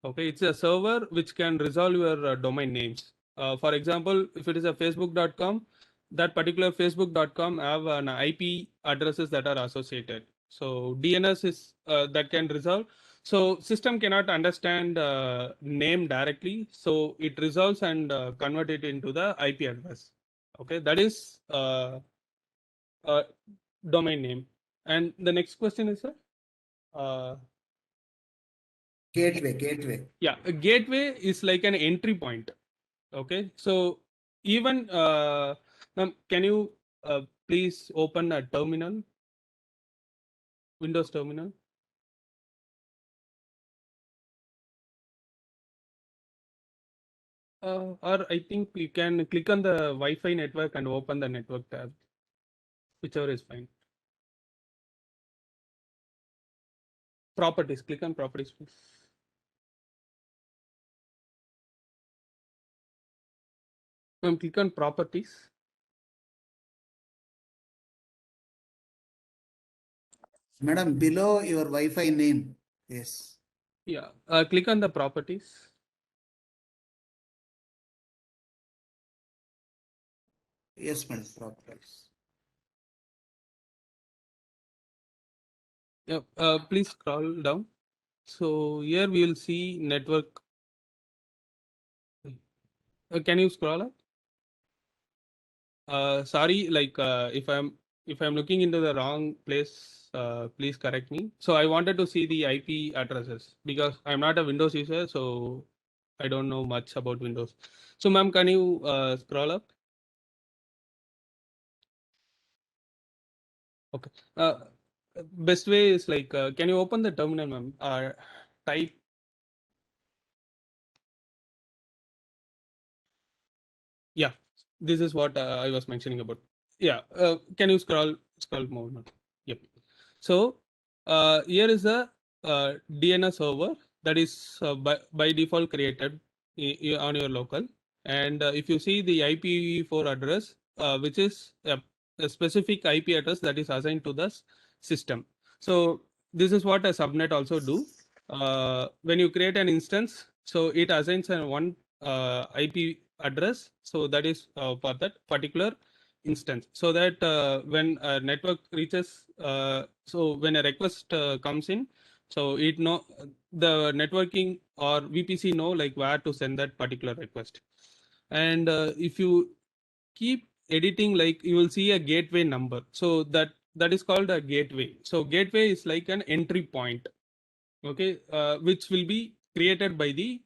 Okay, it's a server which can resolve your domain names. For example, if it is a facebook.com, that particular facebook.com have an IP addresses that are associated. So DNS is that can resolve. So system cannot understand name directly, so it resolves and convert it into the IP address. Okay, that is domain name. And the next question is,
Gateway.
yeah, a gateway is like an entry point. Okay, so even ma'am, can you please open a terminal, Windows terminal? Or I think you can click on the Wi-Fi network and open the network tab, whichever is fine. Properties, click on properties, please. Click on properties.
Madam, below your Wi-Fi name. Yes.
Yeah, click on the properties.
Yes, madam. Properties.
Yeah, please scroll down. So here we will see network. Can you scroll up? Sorry, like if I'm looking into the wrong place, please correct me. So I wanted to see the IP addresses because I'm not a Windows user, so I don't know much about Windows. So ma'am, can you scroll up? Okay. Best way is like, can you open the terminal, ma'am? Type Yeah, this is what I was mentioning about. Yeah, can you scroll more now? Yep. So here is a DNS server that is by default created on your local, and if you see the IPv4 address, which is a specific IP address that is assigned to the system. So this is what a subnet also do. When you create an instance, so it assigns one IP address, so that is for that particular instance, so that when a network reaches, so when a request comes in, so it know the networking or VPC know like where to send that particular request. And if you keep editing, like you will see a gateway number, so that is called a gateway. So gateway is like an entry point, okay, which will be created by the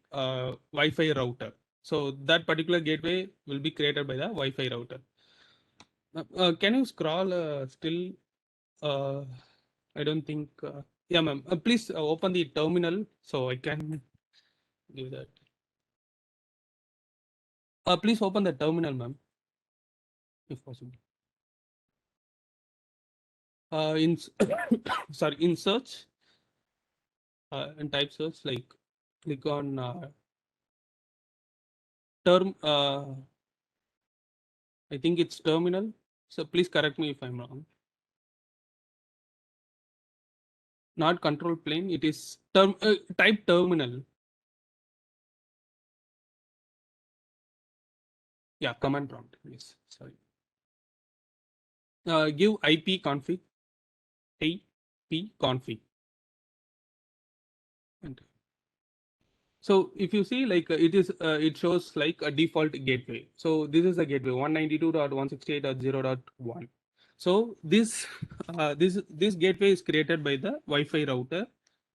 Wi-Fi router. So that particular gateway will be created by the Wi-Fi router. Can you scroll still? I don't think. Yeah, ma'am. Please open the terminal so I can give that. Please open the terminal, ma'am, if possible. In sorry, in search and type search, like click on term. I think it's terminal. So please correct me if I'm wrong. Not control plane. It is type terminal. Yeah, command prompt. Yes, sorry. Give IP config. IP config. Enter. So if you see, like it is, it shows like a default gateway. So this is a gateway 192.168.0.1. So this this gateway is created by the Wi-Fi router,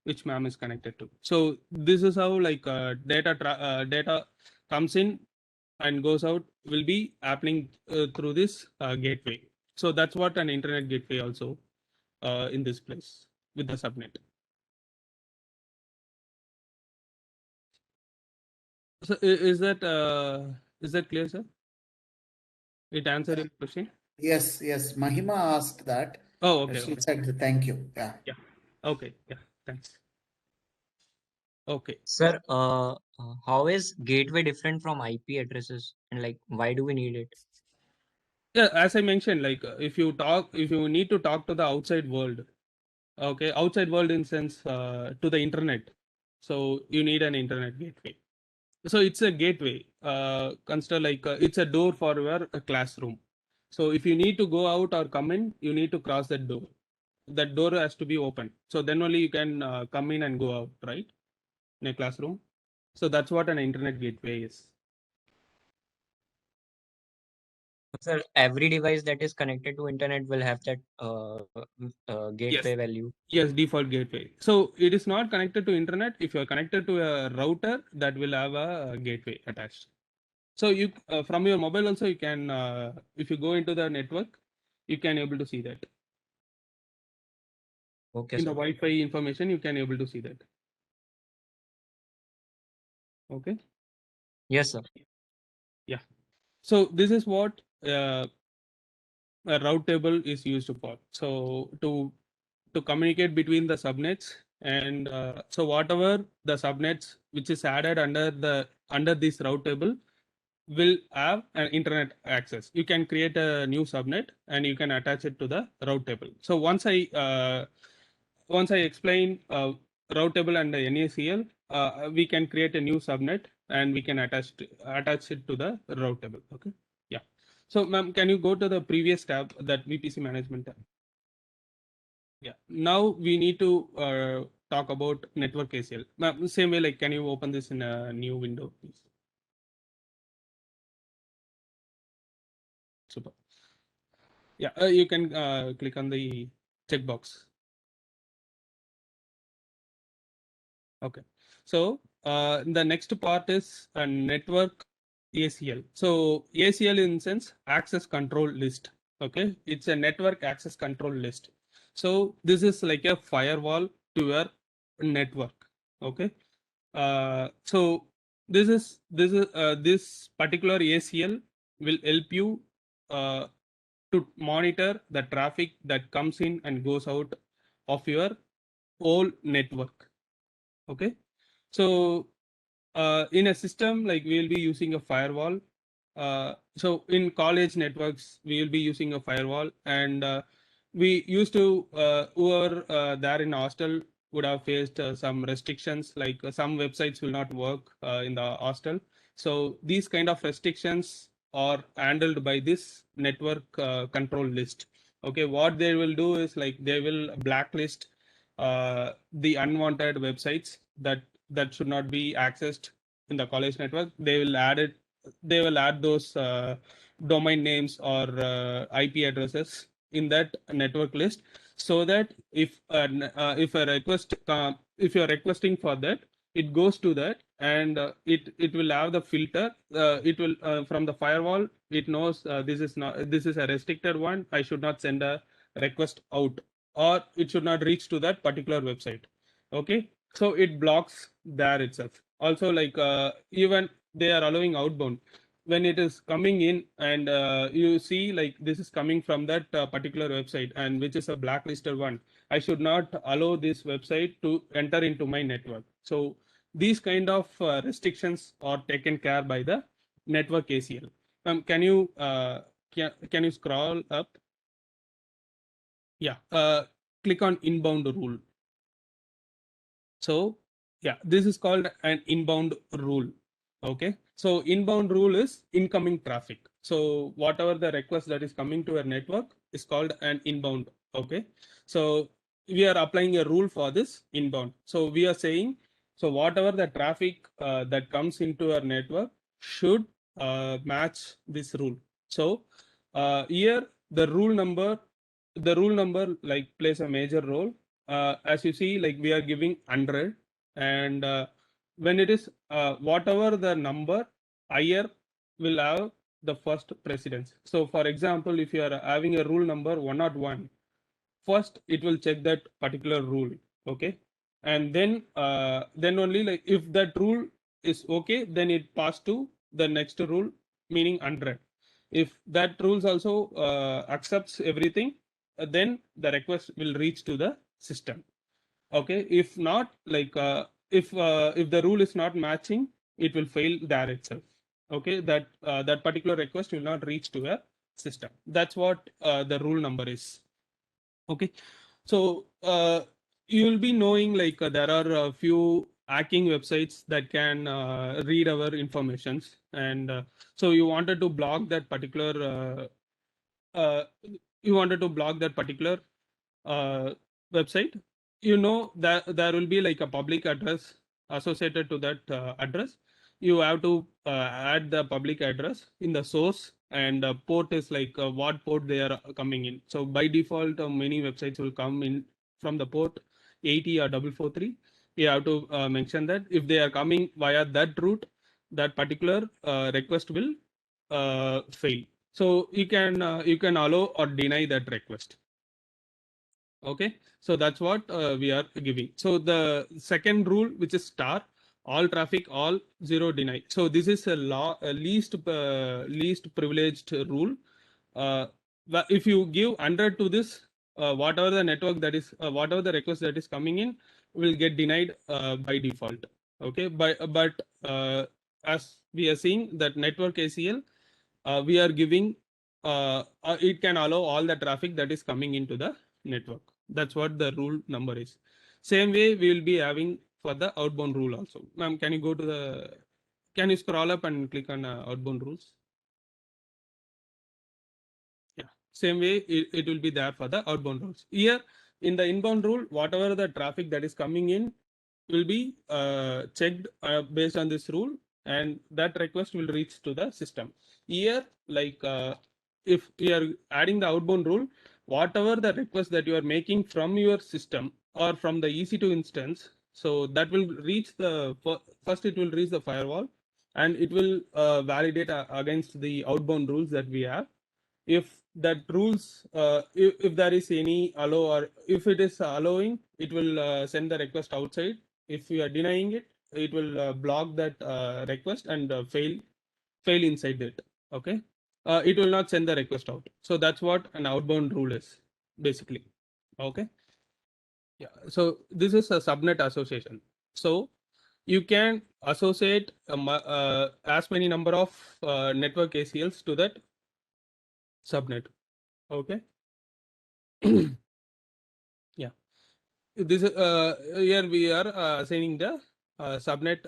which ma'am is connected to. So this is how like data comes in and goes out will be happening through this gateway. So that's what an internet gateway also in this place with the subnet. So is that clear, sir? It answered your question.
Yes, yes. Mahima asked that.
Oh, okay.
She
Okay.
said thank you. Yeah.
Okay. Yeah. Thanks. Okay.
Sir, how is gateway different from IP addresses, and like why do we need it?
Yeah, as I mentioned, like if you need to talk to the outside world, okay, outside world in sense to the internet, so you need an internet gateway. So it's a gateway. Consider like it's a door for your classroom. So if you need to go out or come in, you need to cross that door. That door has to be open. So then only you can come in and go out, right? In a classroom. So that's what an internet gateway is.
Sir, every device that is connected to internet will have that gateway value.
Yes, default gateway. So it is not connected to internet. If you are connected to a router, that will have a gateway attached. So you from your mobile also you can, if you go into the network, you can able to see that.
Okay,
In the
sir.
Wi-Fi information, you can able to see that. Okay.
Yes, sir.
So this is what a route table is used for. So to communicate between the subnets, and so whatever the subnets which is added under this route table will have an internet access. You can create a new subnet and you can attach it to the route table. So once I explain route table and the NACL, we can create a new subnet and we can attach it to the route table. Okay. Yeah. So ma'am, can you go to the previous tab, that VPC management tab? Yeah. Now we need to talk about network ACL. Ma'am, same way, like can you open this in a new window, please? Super. Yeah, you can click on the checkbox. Okay. So the next part is a network ACL. So ACL in sense access control list. Okay, it's a network access control list. So this is like a firewall to your network. Okay. So this particular ACL will help you to monitor the traffic that comes in and goes out of your whole network. Okay, so in a system like we will be using a firewall. So in college networks we will be using a firewall, and we used to whoever there in hostel would have faced some restrictions, like some websites will not work in the hostel. So these kind of restrictions are handled by this network control list. Okay, what they will do is like they will blacklist the unwanted websites that should not be accessed in the college network. They will add those domain names or IP addresses in that network list, so that if a request if you're requesting for that, it goes to that, and it will have the filter. It will from the firewall, it knows this is a restricted one. I should not send a request out, or it should not reach to that particular website. Okay, so it blocks there itself. Also, like even they are allowing outbound when it is coming in, and you see like this is coming from that particular website, and which is a blacklisted one. I should not allow this website to enter into my network. So these kind of restrictions are taken care by the network ACL. Can you can you scroll up? Yeah, click on inbound rule. So yeah, this is called an inbound rule. Okay, so inbound rule is incoming traffic. So whatever the request that is coming to our network is called an inbound. Okay, so we are applying a rule for this inbound. So we are saying, so whatever the traffic that comes into our network should match this rule. So here the rule number like plays a major role. As you see, like we are giving 100, and when it is whatever the number higher will have the first precedence. So for example, if you are having a rule number 101, first it will check that particular rule. Okay, and then only, like if that rule is okay, then it pass to the next rule, meaning 100. If that rules also accepts everything, then the request will reach to the system. Okay, if not, like if the rule is not matching, it will fail there itself. Okay, that particular request will not reach to a system. That's what the rule number is. Okay, so you will be knowing like there are a few hacking websites that can read our informations, and so you wanted to block that particular website. You know that there will be like a public address associated to that address. You have to add the public address in the source, and port is like what port they are coming in. So by default, many websites will come in from the port 80 or 443. You have to mention that if they are coming via that route, that particular request will fail. So you can allow or deny that request. Okay, so that's what we are giving. So the second rule, which is star, all traffic, all zero deny. So this is a least privileged rule. If you give 100 to this, whatever the network that is whatever the request that is coming in will get denied by default. Okay, but as we are seeing that network ACL, we are giving it can allow all the traffic that is coming into the network. That's what the rule number is. Same way we will be having for the outbound rule also. Ma'am, can you scroll up and click on outbound rules? Yeah, same way it will be there for the outbound rules. Here in the inbound rule, whatever the traffic that is coming in will be checked based on this rule, and that request will reach to the system. Here, like if we are adding the outbound rule, whatever the request that you are making from your system or from the EC2 instance, so that will reach the first it will reach the firewall, and it will validate against the outbound rules that we have. If that rules if there is any allow, or if it is allowing, it will send the request outside. If we are denying it, it will block that request and fail inside it. Okay, it will not send the request out. So that's what an outbound rule is basically. Okay. Yeah. So this is a subnet association. So you can associate as many number of network ACLs to that subnet. Okay. Yeah. This is here we are assigning the subnet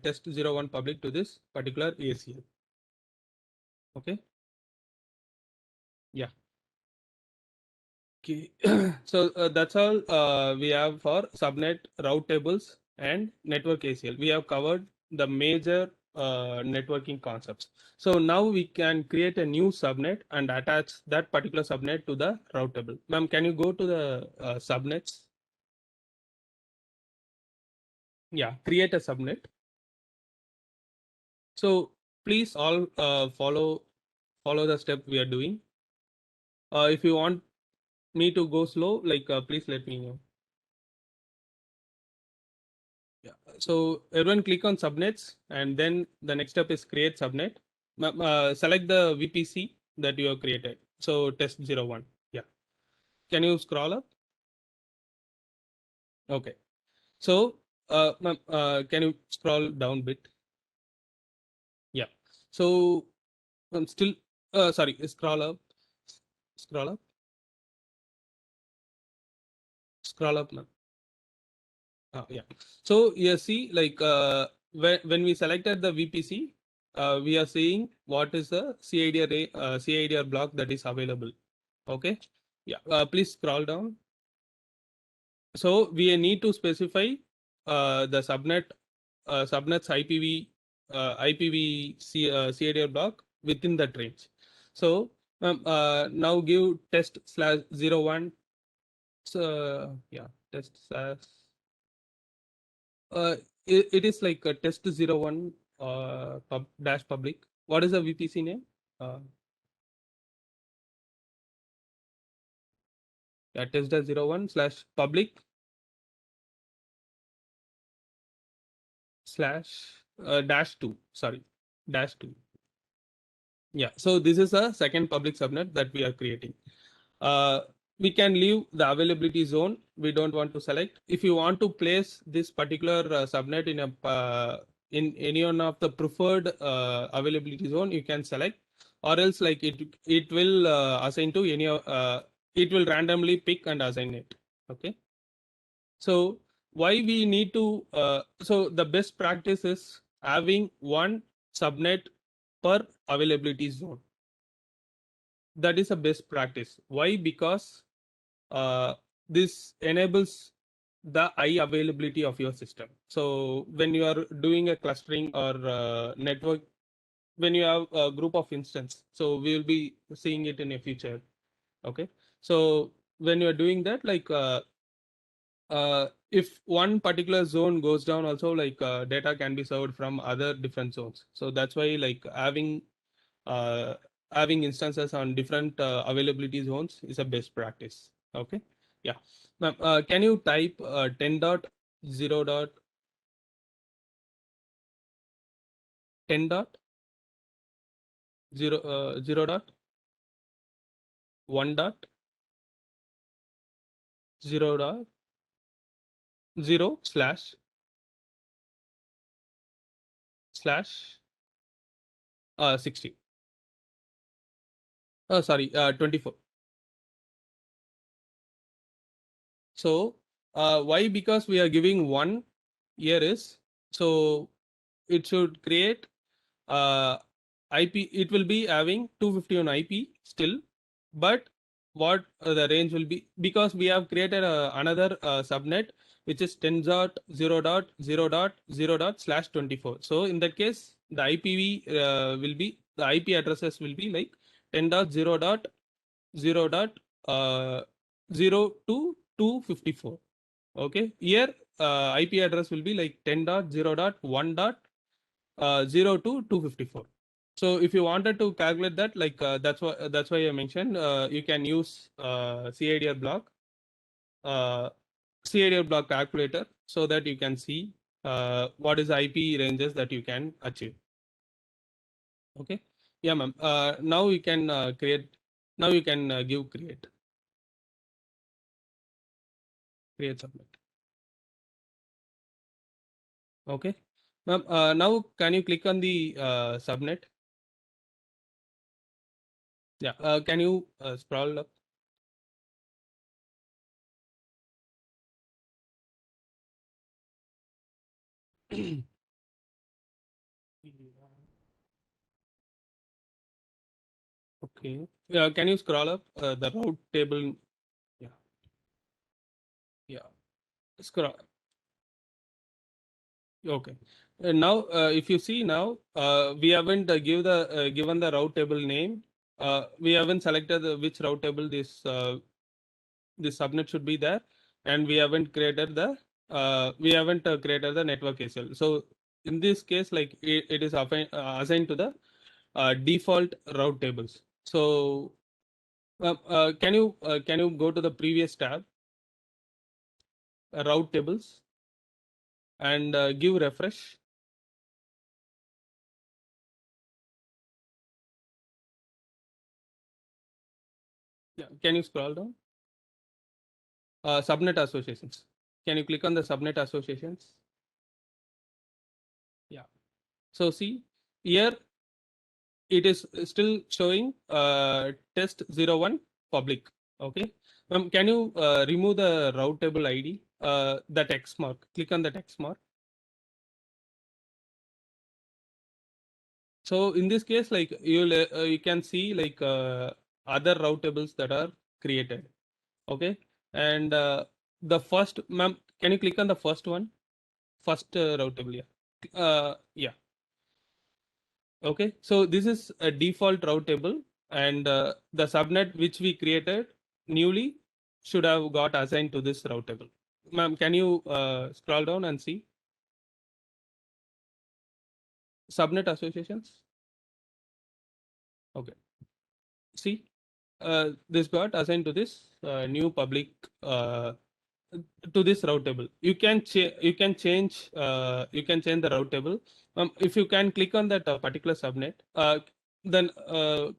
test 01 public to this particular ACL. Okay. Yeah. Okay. So that's all we have for subnet route tables and network ACL. We have covered the major networking concepts. So now we can create a new subnet and attach that particular subnet to the route table. Ma'am, can you go to the subnets? Yeah, create a subnet. So please all follow the step we are doing. If you want me to go slow, like please let me know. Yeah. So everyone click on subnets, and then the next step is create subnet. Select the VPC that you have created. So test 01. Yeah. Can you scroll up? Okay. So can you scroll down a bit? Yeah. So I'm still sorry, scroll up. Scroll up. Scroll up now. Yeah. So you see, like when we selected the VPC, we are seeing what is the CIDR block that is available. Okay. Yeah. Please scroll down. So we need to specify the subnet's CIDR block within that range. So now give test /01. So yeah, test slash. It is like a test 01 dash public. What is the VPC name? Yeah, test 01 slash public slash -2. Sorry, -2. Yeah. So this is a second public subnet that we are creating. We can leave the availability zone. We don't want to select. If you want to place this particular subnet in any one of the preferred availability zone, you can select, or else like it will assign to any. It will randomly pick and assign it. Okay. So why we need to? So the best practice is having one subnet per availability zone. That is a best practice. Why? Because this enables the high availability of your system. So when you are doing a clustering or network, when you have a group of instance, so we will be seeing it in a future. Okay. So when you are doing that, like if one particular zone goes down, also like data can be served from other different zones. So that's why like having instances on different availability zones is a best practice. Okay. Yeah. Ma'am, can you type 10.0 dot 10 dot 0 0 dot 1 dot 0 dot 0 slash 60. Sorry, 24. So why? Because we are giving one here is, so it should create IP. It will be having 250 on IP still, but what the range will be, because we have created another subnet which is 10.0.0.0.0/24. So in that case, the IPv will be, the IP addresses will be like 10.0.0.0 to 254. Okay, here IP address will be like 10.0.1.0 to 254. So if you wanted to calculate that, like that's why I mentioned you can use CIDR block calculator, so that you can see what is IP ranges that you can achieve. Okay. Yeah, ma'am. Now you can create. Now you can give create submit. Okay, ma'am. Now can you click on the subnet? Yeah. Can you scroll up? Okay. Can you scroll up the route table? Yeah. Yeah. Scroll. Okay. Now, if you see now, we haven't given the route table name. We haven't selected which route table this subnet should be there, and we haven't created the created the network ACL. So in this case, like it is assigned to the default route tables. So can you go to the previous tab, route tables, and give refresh? Yeah. Can you scroll down? Subnet associations. Can you click on the subnet associations? Yeah. So see here it is still showing test 01 public. Okay. Can you remove the route table ID? The text mark. Click on the text mark. So in this case, like you can see like other route tables that are created. Okay. And the first, ma'am, can you click on the first one? First route table. Yeah. Yeah. Okay, so this is a default route table, and the subnet which we created newly should have got assigned to this route table. Ma'am, can you scroll down and see subnet associations? Okay, see this got assigned to this new public to this route table. You can change the route table. If you can click on that particular subnet, then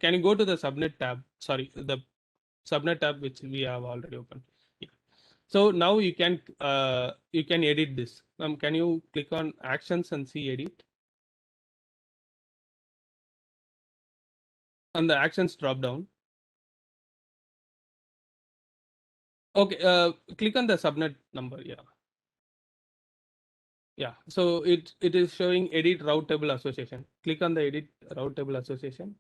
can you go to the subnet tab? Sorry, the subnet tab which we have already opened. Yeah. So now you can edit this. Can you click on actions and see edit? On the actions drop down. Okay, click on the subnet number. Yeah. Yeah, so it is showing edit route table association. Click on the edit route table association.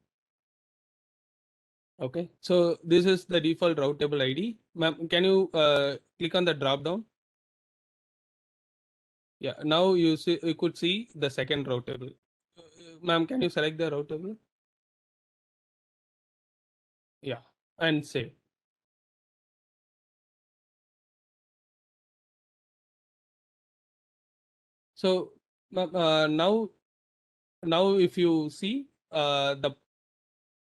Okay, so this is the default route table ID. Ma'am, can you click on the drop down? Yeah, now you could see the second route table. Ma'am, can you select the route table? Yeah, and save. So now if you see the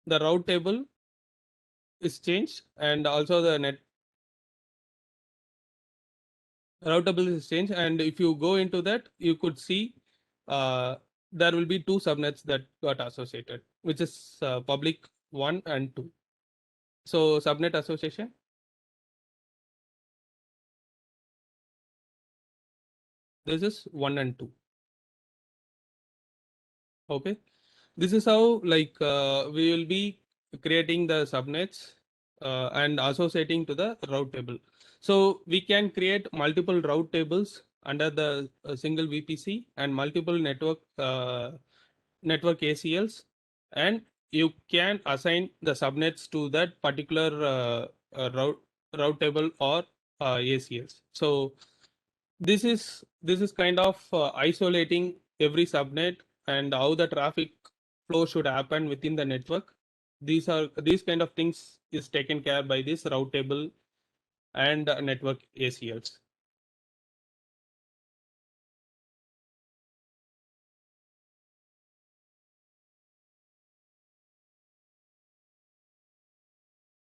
route table is changed, and also the route table is changed, and if you go into that, you could see there will be two subnets that got associated, which is public 1 and 2. So subnet association. This is 1 and 2. Okay, this is how like we will be creating the subnets and associating to the route table. So we can create multiple route tables under the single VPC and multiple network ACLs, and you can assign the subnets to that particular route table or ACLs. So this is kind of isolating every subnet and how the traffic flow should happen within the network. These kind of things is taken care by this route table and network ACLs.